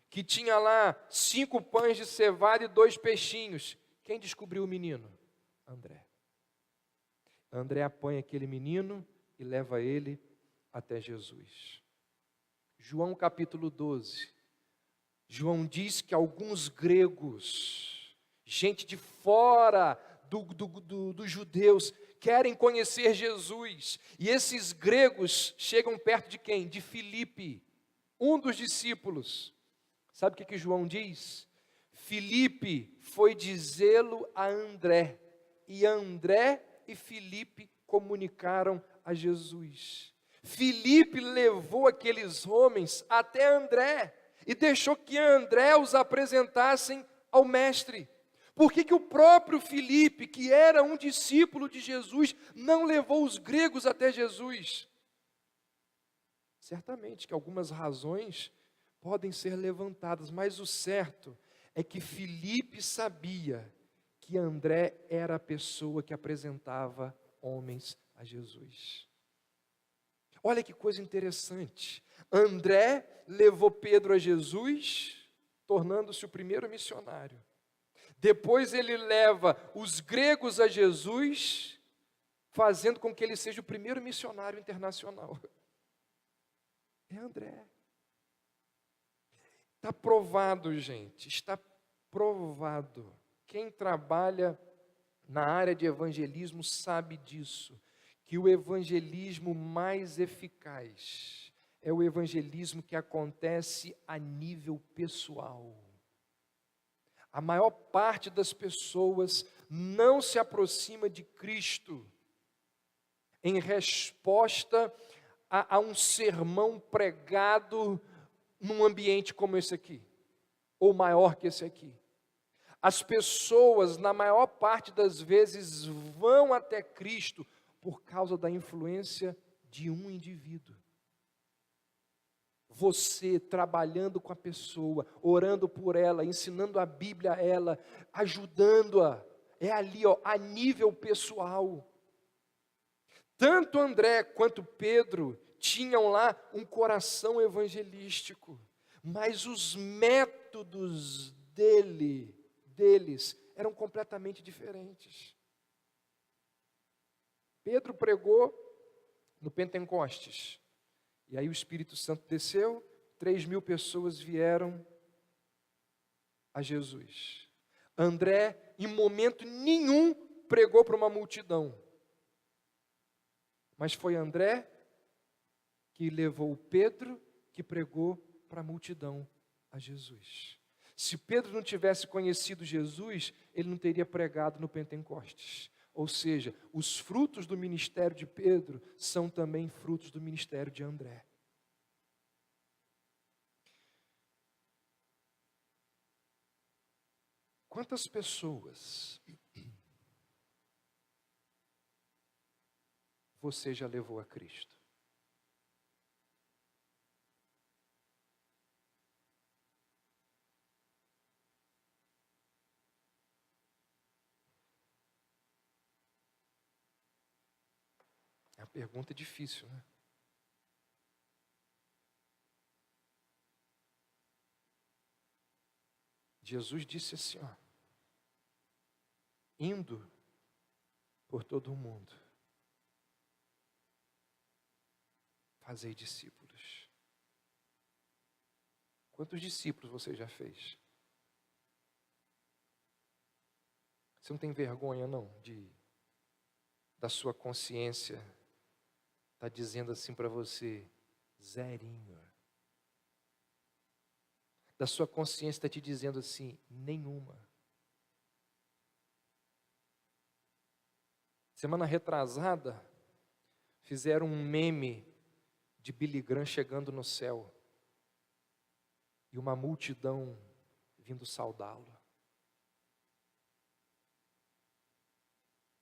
que tinha lá 5 pães de cevada e 2 peixinhos. Quem descobriu o menino? André. André apanha aquele menino e leva ele até Jesus. João capítulo 12. João diz que alguns gregos, gente de fora dos judeus, querem conhecer Jesus. E esses gregos chegam perto de quem? De Filipe, um dos discípulos. Sabe o que João diz? Filipe foi dizê-lo a André, e André e Filipe comunicaram a Jesus. Filipe levou aqueles homens até André, e deixou que André os apresentassem ao mestre. Por que o próprio Filipe, que era um discípulo de Jesus, não levou os gregos até Jesus? Certamente que algumas razões podem ser levantadas, mas o certo é que Filipe sabia que André era a pessoa que apresentava homens a Jesus. Olha que coisa interessante. André levou Pedro a Jesus, tornando-se o primeiro missionário. Depois ele leva os gregos a Jesus, fazendo com que ele seja o primeiro missionário internacional. É André. Está provado, gente, está provado. Quem trabalha na área de evangelismo sabe disso, que o evangelismo mais eficaz é o evangelismo que acontece a nível pessoal. A maior parte das pessoas não se aproxima de Cristo em resposta a um sermão pregado num ambiente como esse aqui, ou maior que esse aqui. As pessoas, na maior parte das vezes, vão até Cristo por causa da influência de um indivíduo. Você trabalhando com a pessoa, orando por ela, ensinando a Bíblia a ela, ajudando-a, é ali, a nível pessoal. Tanto André quanto Pedro tinham lá um coração evangelístico, mas os métodos deles eram completamente diferentes. Pedro pregou no Pentecostes, e aí o Espírito Santo desceu, 3.000 pessoas vieram a Jesus. André, em momento nenhum, pregou para uma multidão, mas foi André que levou Pedro, que pregou para a multidão a Jesus. Se Pedro não tivesse conhecido Jesus, ele não teria pregado no Pentecostes. Ou seja, os frutos do ministério de Pedro são também frutos do ministério de André. Quantas pessoas você já levou a Cristo? É uma pergunta difícil, né? Jesus disse assim, indo por todo o mundo, fazei discípulos. Quantos discípulos você já fez? Você não tem vergonha, não, da sua consciência estar dizendo assim para você, zerinho. Da sua consciência está te dizendo assim, nenhuma. Semana retrasada, fizeram um meme de Billy Graham chegando no céu e uma multidão vindo saudá-lo.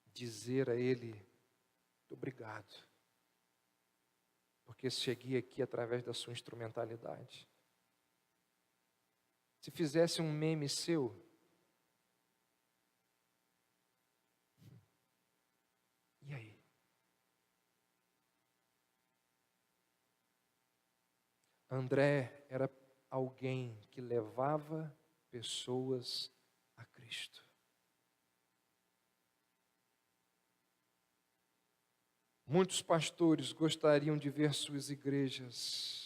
Dizer a ele, muito obrigado, porque cheguei aqui através da sua instrumentalidade. se fizesse um meme seu? E aí? André era alguém que levava pessoas a Cristo. Muitos pastores gostariam de ver suas igrejas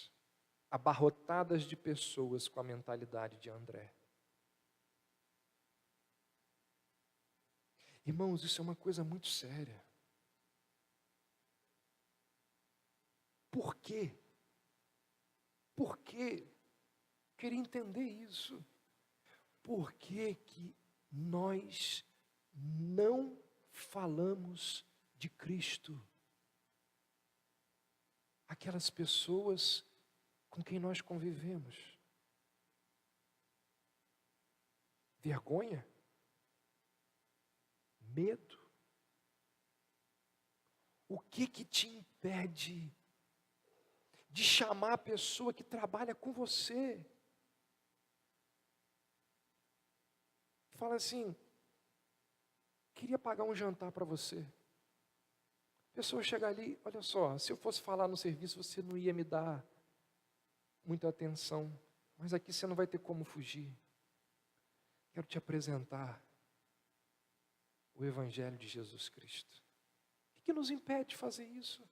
abarrotadas de pessoas com a mentalidade de André. Irmãos, isso é uma coisa muito séria. Por quê? Por quê? Queria entender isso. Por que que nós não falamos de Cristo? Aquelas pessoas com quem nós convivemos. Vergonha? Medo? O que que te impede de chamar a pessoa que trabalha com você? Fala assim, queria pagar um jantar para você. A pessoa chega ali, olha só, se eu fosse falar no serviço, você não ia me dar muita atenção, mas aqui você não vai ter como fugir. Quero te apresentar o Evangelho de Jesus Cristo. O que nos impede de fazer isso?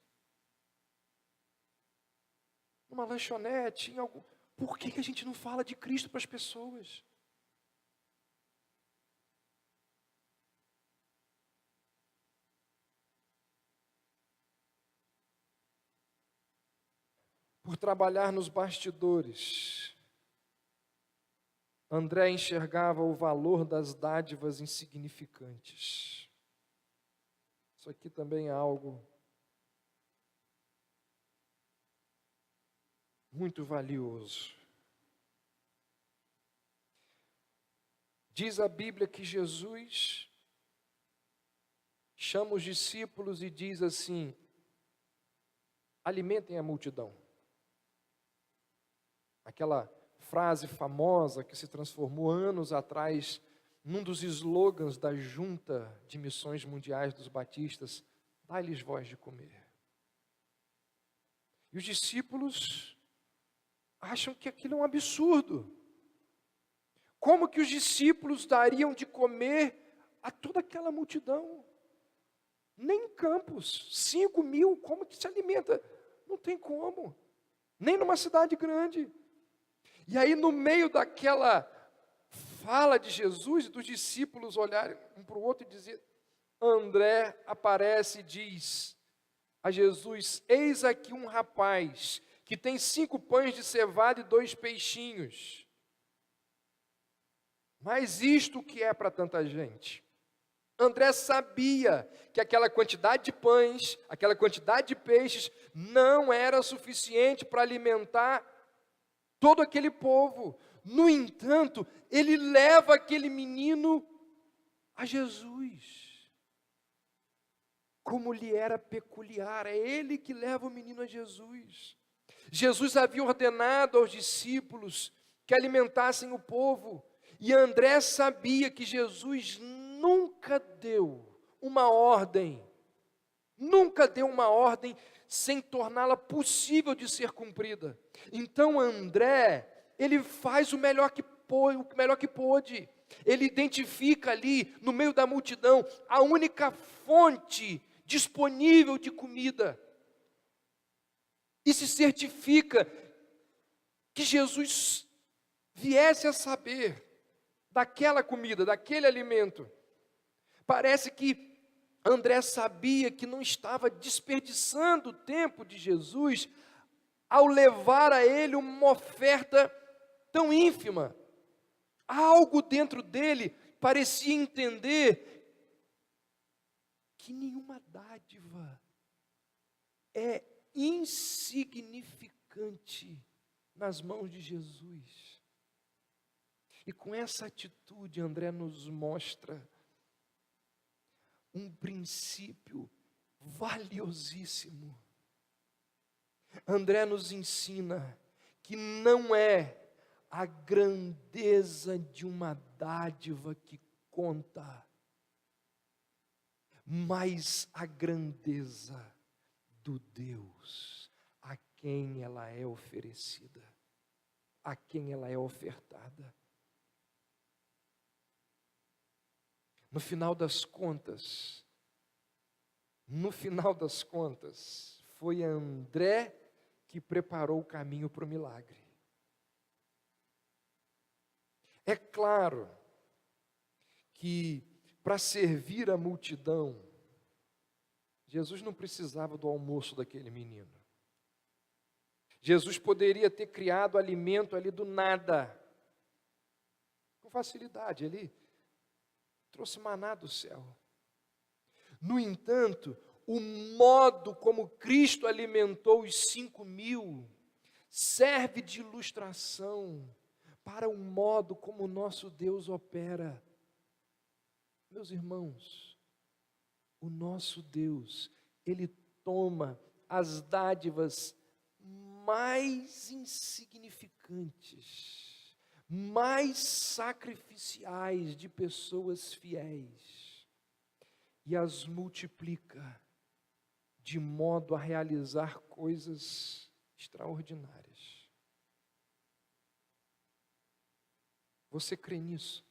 Numa lanchonete, em algum... Por que a gente não fala de Cristo para as pessoas? Por trabalhar nos bastidores, André enxergava o valor das dádivas insignificantes. Isso aqui também é algo muito valioso. Diz a Bíblia que Jesus chama os discípulos e diz assim: alimentem a multidão. Aquela frase famosa que se transformou anos atrás num dos slogans da Junta de Missões Mundiais dos Batistas: dai-lhes voz de comer. E os discípulos acham que aquilo é um absurdo. Como que os discípulos dariam de comer a toda aquela multidão? Nem em Campos, 5.000, como que se alimenta? Não tem como, nem numa cidade grande. E aí no meio daquela fala de Jesus e dos discípulos olharem um para o outro e dizer, André aparece e diz a Jesus, eis aqui um rapaz que tem 5 pães de cevada e 2 peixinhos. Mas isto que é para tanta gente? André sabia que aquela quantidade de pães, aquela quantidade de peixes não era suficiente para alimentar todo aquele povo. No entanto, ele leva aquele menino a Jesus. Como lhe era peculiar, é ele que leva o menino a Jesus. Jesus havia ordenado aos discípulos que alimentassem o povo, e André sabia que Jesus nunca deu uma ordem sem torná-la possível de ser cumprida. Então André, ele faz o melhor que pôde. Ele identifica ali, no meio da multidão, a única fonte disponível de comida. E se certifica que Jesus viesse a saber daquela comida, daquele alimento. Parece que André sabia que não estava desperdiçando o tempo de Jesus ao levar a ele uma oferta tão ínfima. Algo dentro dele parecia entender que nenhuma dádiva é insignificante nas mãos de Jesus. E com essa atitude, André nos mostra um princípio valiosíssimo. André nos ensina que não é a grandeza de uma dádiva que conta, mas a grandeza do Deus a quem ela é oferecida, a quem ela é ofertada. No final das contas, foi André que preparou o caminho para o milagre. É claro que para servir a multidão, Jesus não precisava do almoço daquele menino. Jesus poderia ter criado alimento ali do nada, com facilidade. Ele trouxe maná do céu. No entanto, o modo como Cristo alimentou os 5.000 serve de ilustração para o modo como o nosso Deus opera. Meus irmãos, o nosso Deus, Ele toma as dádivas mais insignificantes, mais sacrificiais de pessoas fiéis e as multiplica de modo a realizar coisas extraordinárias. Você crê nisso?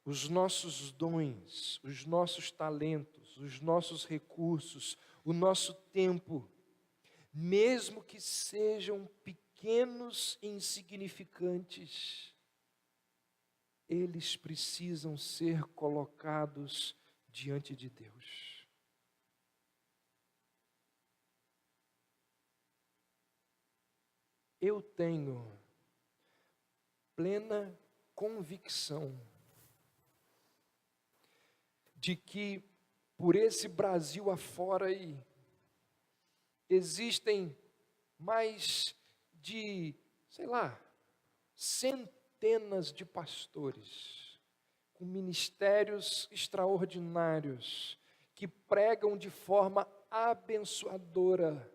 Os nossos dons, os nossos talentos, os nossos recursos, o nosso tempo, mesmo que sejam pequenos e insignificantes, eles precisam ser colocados diante de Deus. Eu tenho plena convicção de que por esse Brasil afora aí, existem mais de, centenas de pastores com ministérios extraordinários que pregam de forma abençoadora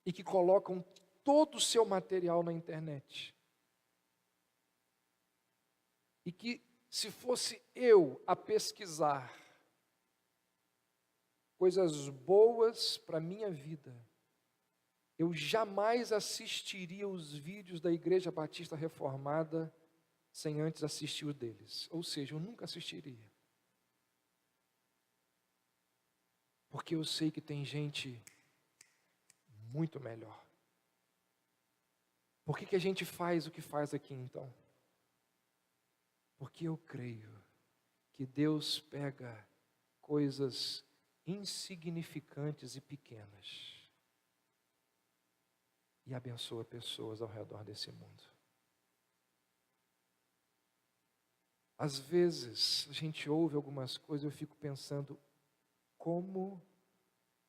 e que colocam todo o seu material na internet. E que, se fosse eu a pesquisar coisas boas para a minha vida, eu jamais assistiria os vídeos da Igreja Batista Reformada sem antes assistir o deles. Ou seja, eu nunca assistiria. Porque eu sei que tem gente muito melhor. Por que a gente faz o que faz aqui então? Porque eu creio que Deus pega coisas insignificantes e pequenas e abençoa pessoas ao redor desse mundo. Às vezes a gente ouve algumas coisas e eu fico pensando, como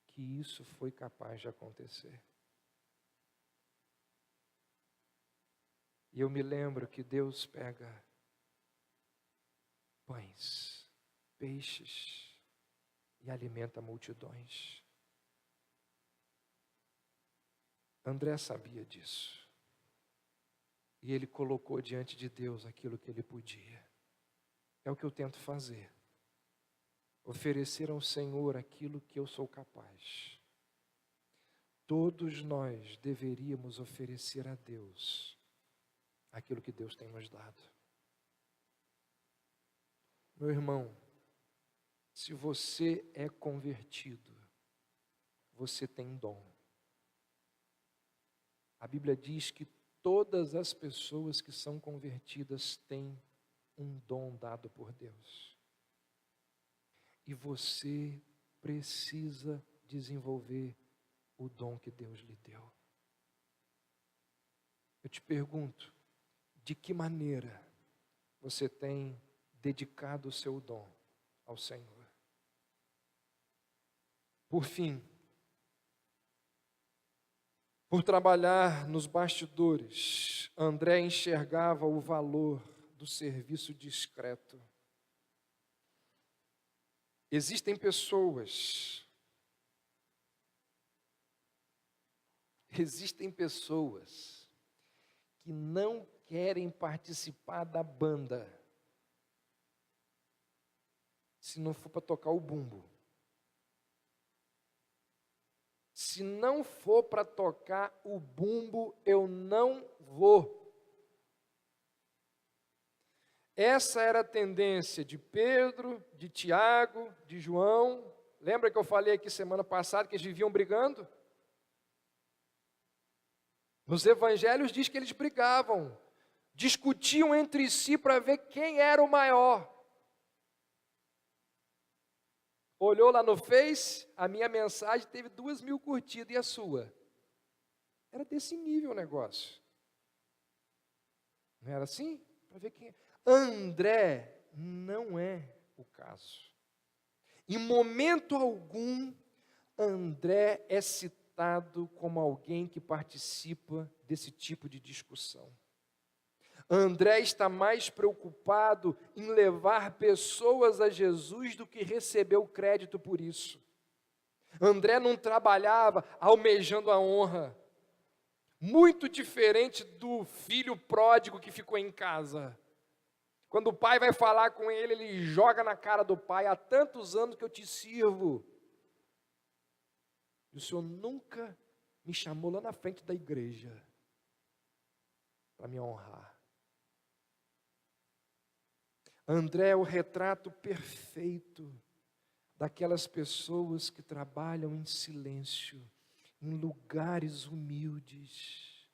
que isso foi capaz de acontecer? E eu me lembro que Deus pega pães, peixes e alimenta multidões. André sabia disso. E ele colocou diante de Deus aquilo que ele podia. É o que eu tento fazer. Oferecer ao Senhor aquilo que eu sou capaz. Todos nós deveríamos oferecer a Deus aquilo que Deus tem nos dado. Meu irmão, se você é convertido, você tem dom. A Bíblia diz que todas as pessoas que são convertidas têm um dom dado por Deus. E você precisa desenvolver o dom que Deus lhe deu. Eu te pergunto, de que maneira você tem dedicado o seu dom ao Senhor? Por fim, por trabalhar nos bastidores, André enxergava o valor do serviço discreto. Existem pessoas Existem pessoas que não querem participar da banda se não for para tocar o bumbo. Se não for para tocar o bumbo, eu não vou. Essa era a tendência de Pedro, de Tiago, de João. Lembra que eu falei aqui semana passada que eles viviam brigando? Nos evangelhos diz que eles brigavam, discutiam entre si para ver quem era o maior. Olhou lá no Face, a minha mensagem teve 2.000 curtidas, e a sua? Era desse nível o negócio. Não era assim? Para ver quem. André não é o caso. Em momento algum, André é citado como alguém que participa desse tipo de discussão. André está mais preocupado em levar pessoas a Jesus do que receber o crédito por isso. André não trabalhava almejando a honra. Muito diferente do filho pródigo que ficou em casa. Quando o pai vai falar com ele, ele joga na cara do pai: há tantos anos que eu te sirvo. E o Senhor nunca me chamou lá na frente da igreja para me honrar. André é o retrato perfeito daquelas pessoas que trabalham em silêncio, em lugares humildes.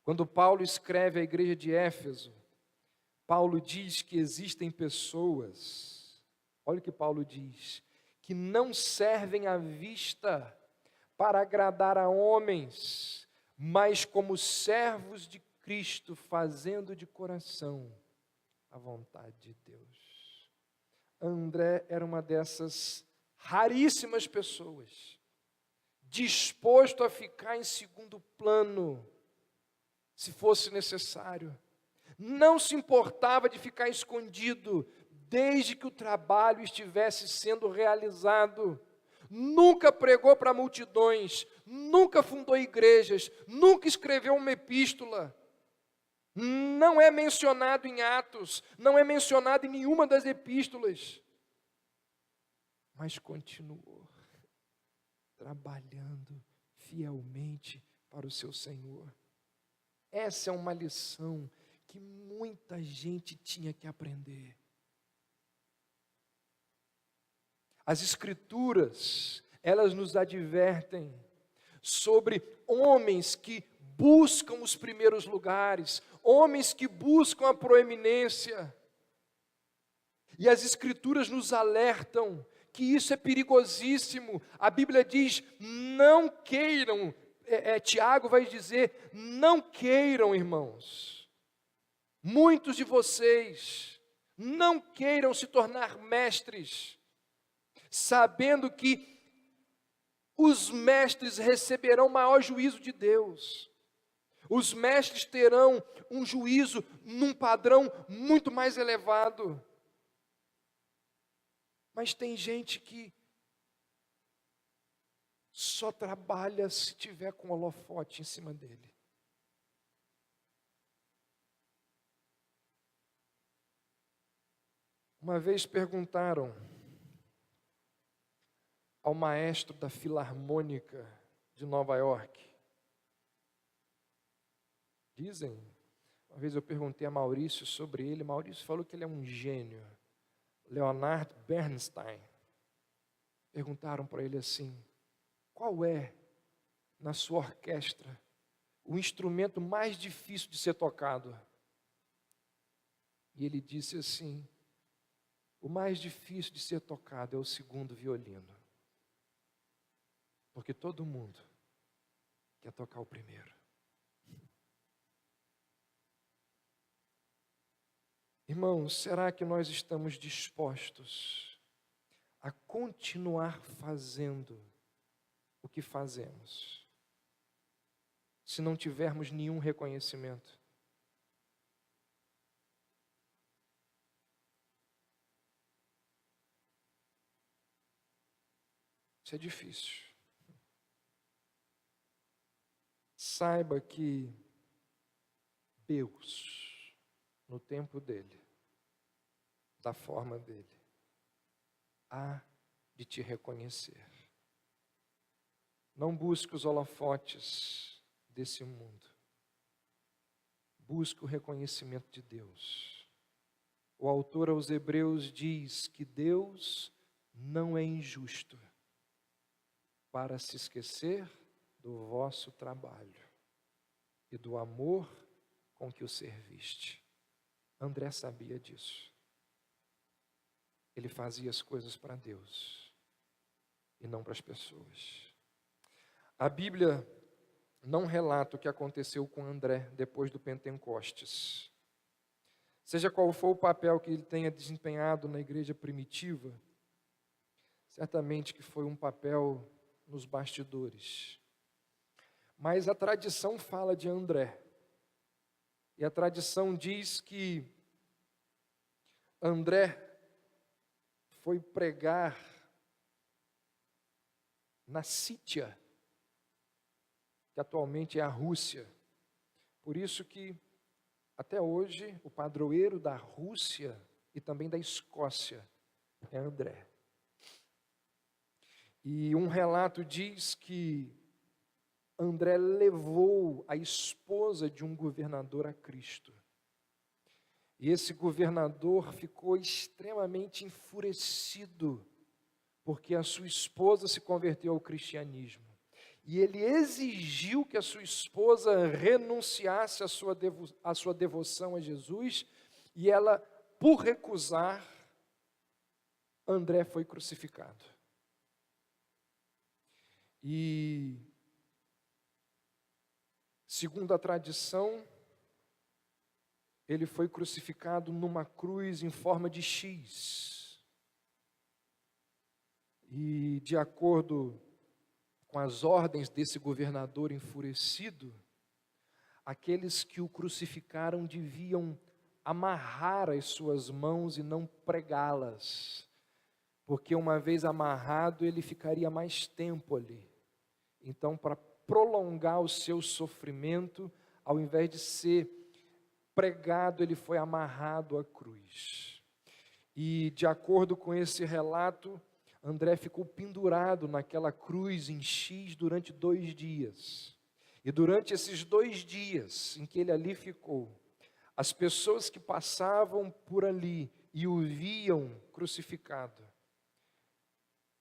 Quando Paulo escreve à igreja de Éfeso, Paulo diz que existem pessoas, olha o que Paulo diz, que não servem à vista para agradar a homens, mas como servos de Cristo, fazendo de coração a vontade de Deus. André era uma dessas raríssimas pessoas, disposto a ficar em segundo plano, se fosse necessário. Não se importava de ficar escondido, desde que o trabalho estivesse sendo realizado. Nunca pregou para multidões, nunca fundou igrejas, nunca escreveu uma epístola. Não é mencionado em Atos, não é mencionado em nenhuma das epístolas. Mas continuou trabalhando fielmente para o seu Senhor. Essa é uma lição que muita gente tinha que aprender. As Escrituras, elas nos advertem sobre homens que buscam os primeiros lugares, homens que buscam a proeminência. E as Escrituras nos alertam que isso é perigosíssimo. A Bíblia diz: não queiram, Tiago vai dizer, não queiram, irmãos, muitos de vocês não queiram se tornar mestres, sabendo que os mestres receberão maior juízo de Deus. Os mestres terão um juízo num padrão muito mais elevado. Mas tem gente que só trabalha se tiver com holofote em cima dele. Uma vez perguntaram ao maestro da Filarmônica de Nova York. Dizem, uma vez eu perguntei a Maurício sobre ele, Maurício falou que ele é um gênio. Leonard Bernstein. Perguntaram para ele assim: qual é, na sua orquestra, o instrumento mais difícil de ser tocado? E ele disse assim: o mais difícil de ser tocado é o segundo violino. Porque todo mundo quer tocar o primeiro. Irmãos, será que nós estamos dispostos a continuar fazendo o que fazemos, se não tivermos nenhum reconhecimento? Isso é difícil. saiba que Deus, no tempo dele, da forma dele, há de te reconhecer. Não busque os holofotes desse mundo. Busque o reconhecimento de Deus. O autor aos Hebreus diz que Deus não é injusto para se esquecer do vosso trabalho e do amor com que o serviste. André sabia disso. Ele fazia as coisas para Deus e não para as pessoas. A Bíblia não relata o que aconteceu com André depois do Pentecostes. Seja qual for o papel que ele tenha desempenhado na igreja primitiva, certamente que foi um papel nos bastidores. Mas a tradição fala de André. E a tradição diz que André foi pregar na Sítia, que atualmente é a Rússia. Por isso que, até hoje, o padroeiro da Rússia e também da Escócia é André. E um relato diz que André levou a esposa de um governador a Cristo. E esse governador ficou extremamente enfurecido, porque a sua esposa se converteu ao cristianismo. E ele exigiu que a sua esposa renunciasse à sua devoção a Jesus, e ela, por recusar, André foi crucificado. E, segundo a tradição, ele foi crucificado numa cruz em forma de X. E, de acordo com as ordens desse governador enfurecido, aqueles que o crucificaram deviam amarrar as suas mãos e não pregá-las, porque uma vez amarrado ele ficaria mais tempo ali. Então, para prolongar o seu sofrimento, ao invés de ser pregado, ele foi amarrado à cruz. E, de acordo com esse relato, André ficou pendurado naquela cruz em X durante 2 dias. E durante esses 2 dias em que ele ali ficou, as pessoas que passavam por ali e o viam crucificado,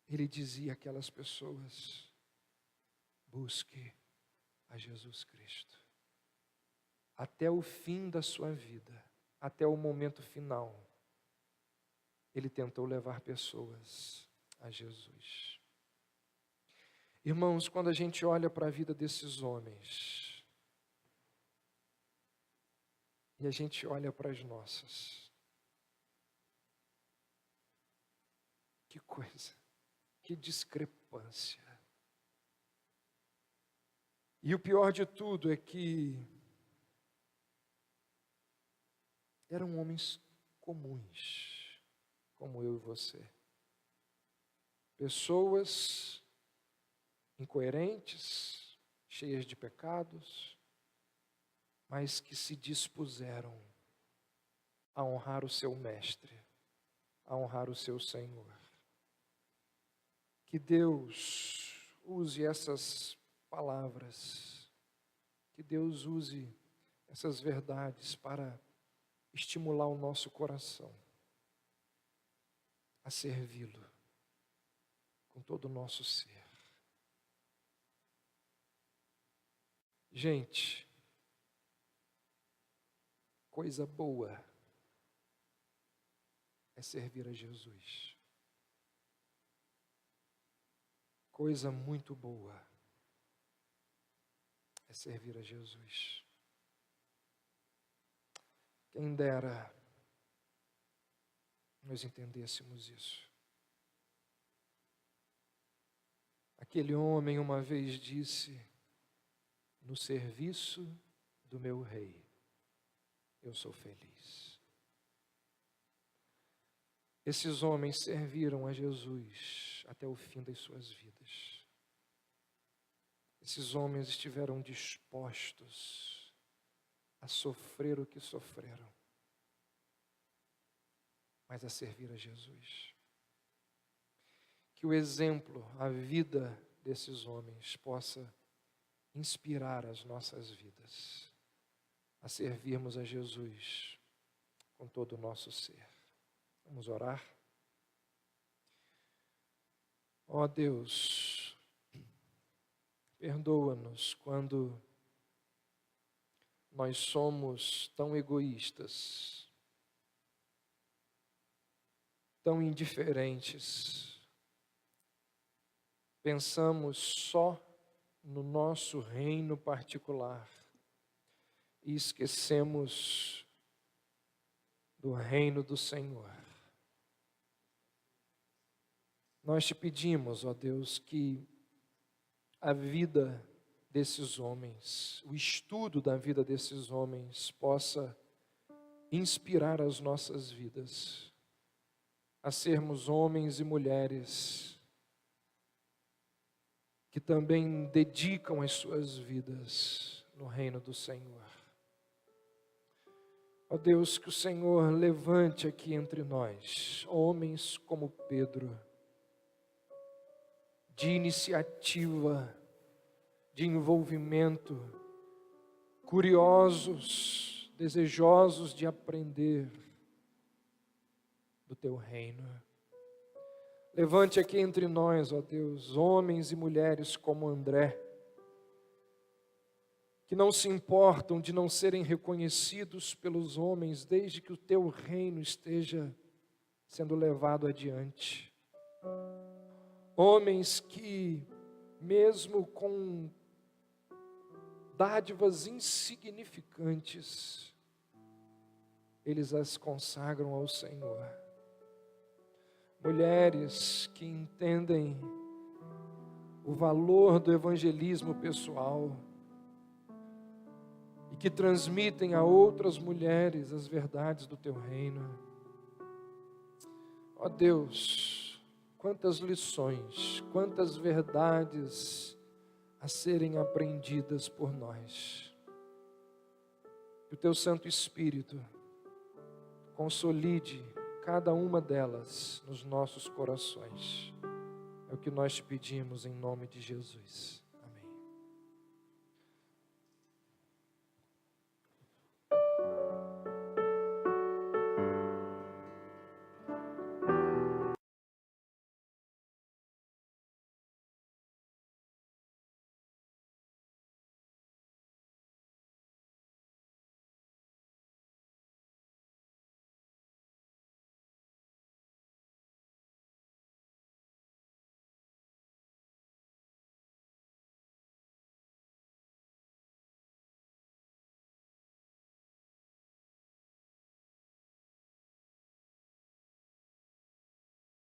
ele dizia àquelas pessoas: busque a Jesus Cristo. Até o fim da sua vida, até o momento final, ele tentou levar pessoas a Jesus. Irmãos, quando a gente olha para a vida desses homens, e a gente olha para as nossas, que coisa, que discrepância. E o pior de tudo é que eram homens comuns, como eu e você. Pessoas incoerentes, cheias de pecados, mas que se dispuseram a honrar o seu mestre, a honrar o seu Senhor. Que Deus use essas palavras, que Deus use essas verdades para estimular o nosso coração a servi-lo com todo o nosso ser. Gente, coisa boa é servir a Jesus. Coisa muito boa é servir a Jesus. Quem dera nós entendêssemos isso. Aquele homem uma vez disse: no serviço do meu rei, eu sou feliz. Esses homens serviram a Jesus até o fim das suas vidas. Esses homens estiveram dispostos a sofrer o que sofreram, mas a servir a Jesus. Que o exemplo, a vida desses homens possa inspirar as nossas vidas a servirmos a Jesus com todo o nosso ser. Vamos orar? Ó Deus, perdoa-nos quando nós somos tão egoístas, tão indiferentes, pensamos só no nosso reino particular e esquecemos do reino do Senhor. Nós te pedimos, ó Deus, que a vida desses homens, o estudo da vida desses homens possa inspirar as nossas vidas a sermos homens e mulheres que também dedicam as suas vidas no reino do Senhor. Ó Deus, que o Senhor levante aqui entre nós homens como Pedro, de iniciativa, de envolvimento, curiosos, desejosos de aprender do teu reino. Levante aqui entre nós, ó Deus, homens e mulheres como André, que não se importam de não serem reconhecidos pelos homens, desde que o teu reino esteja sendo levado adiante. Homens que, mesmo com dádivas insignificantes, eles as consagram ao Senhor. Mulheres que entendem o valor do evangelismo pessoal e que transmitem a outras mulheres as verdades do teu reino. Ó Deus, quantas lições, quantas verdades a serem aprendidas por nós. Que o teu Santo Espírito consolide cada uma delas nos nossos corações. É o que nós te pedimos em nome de Jesus.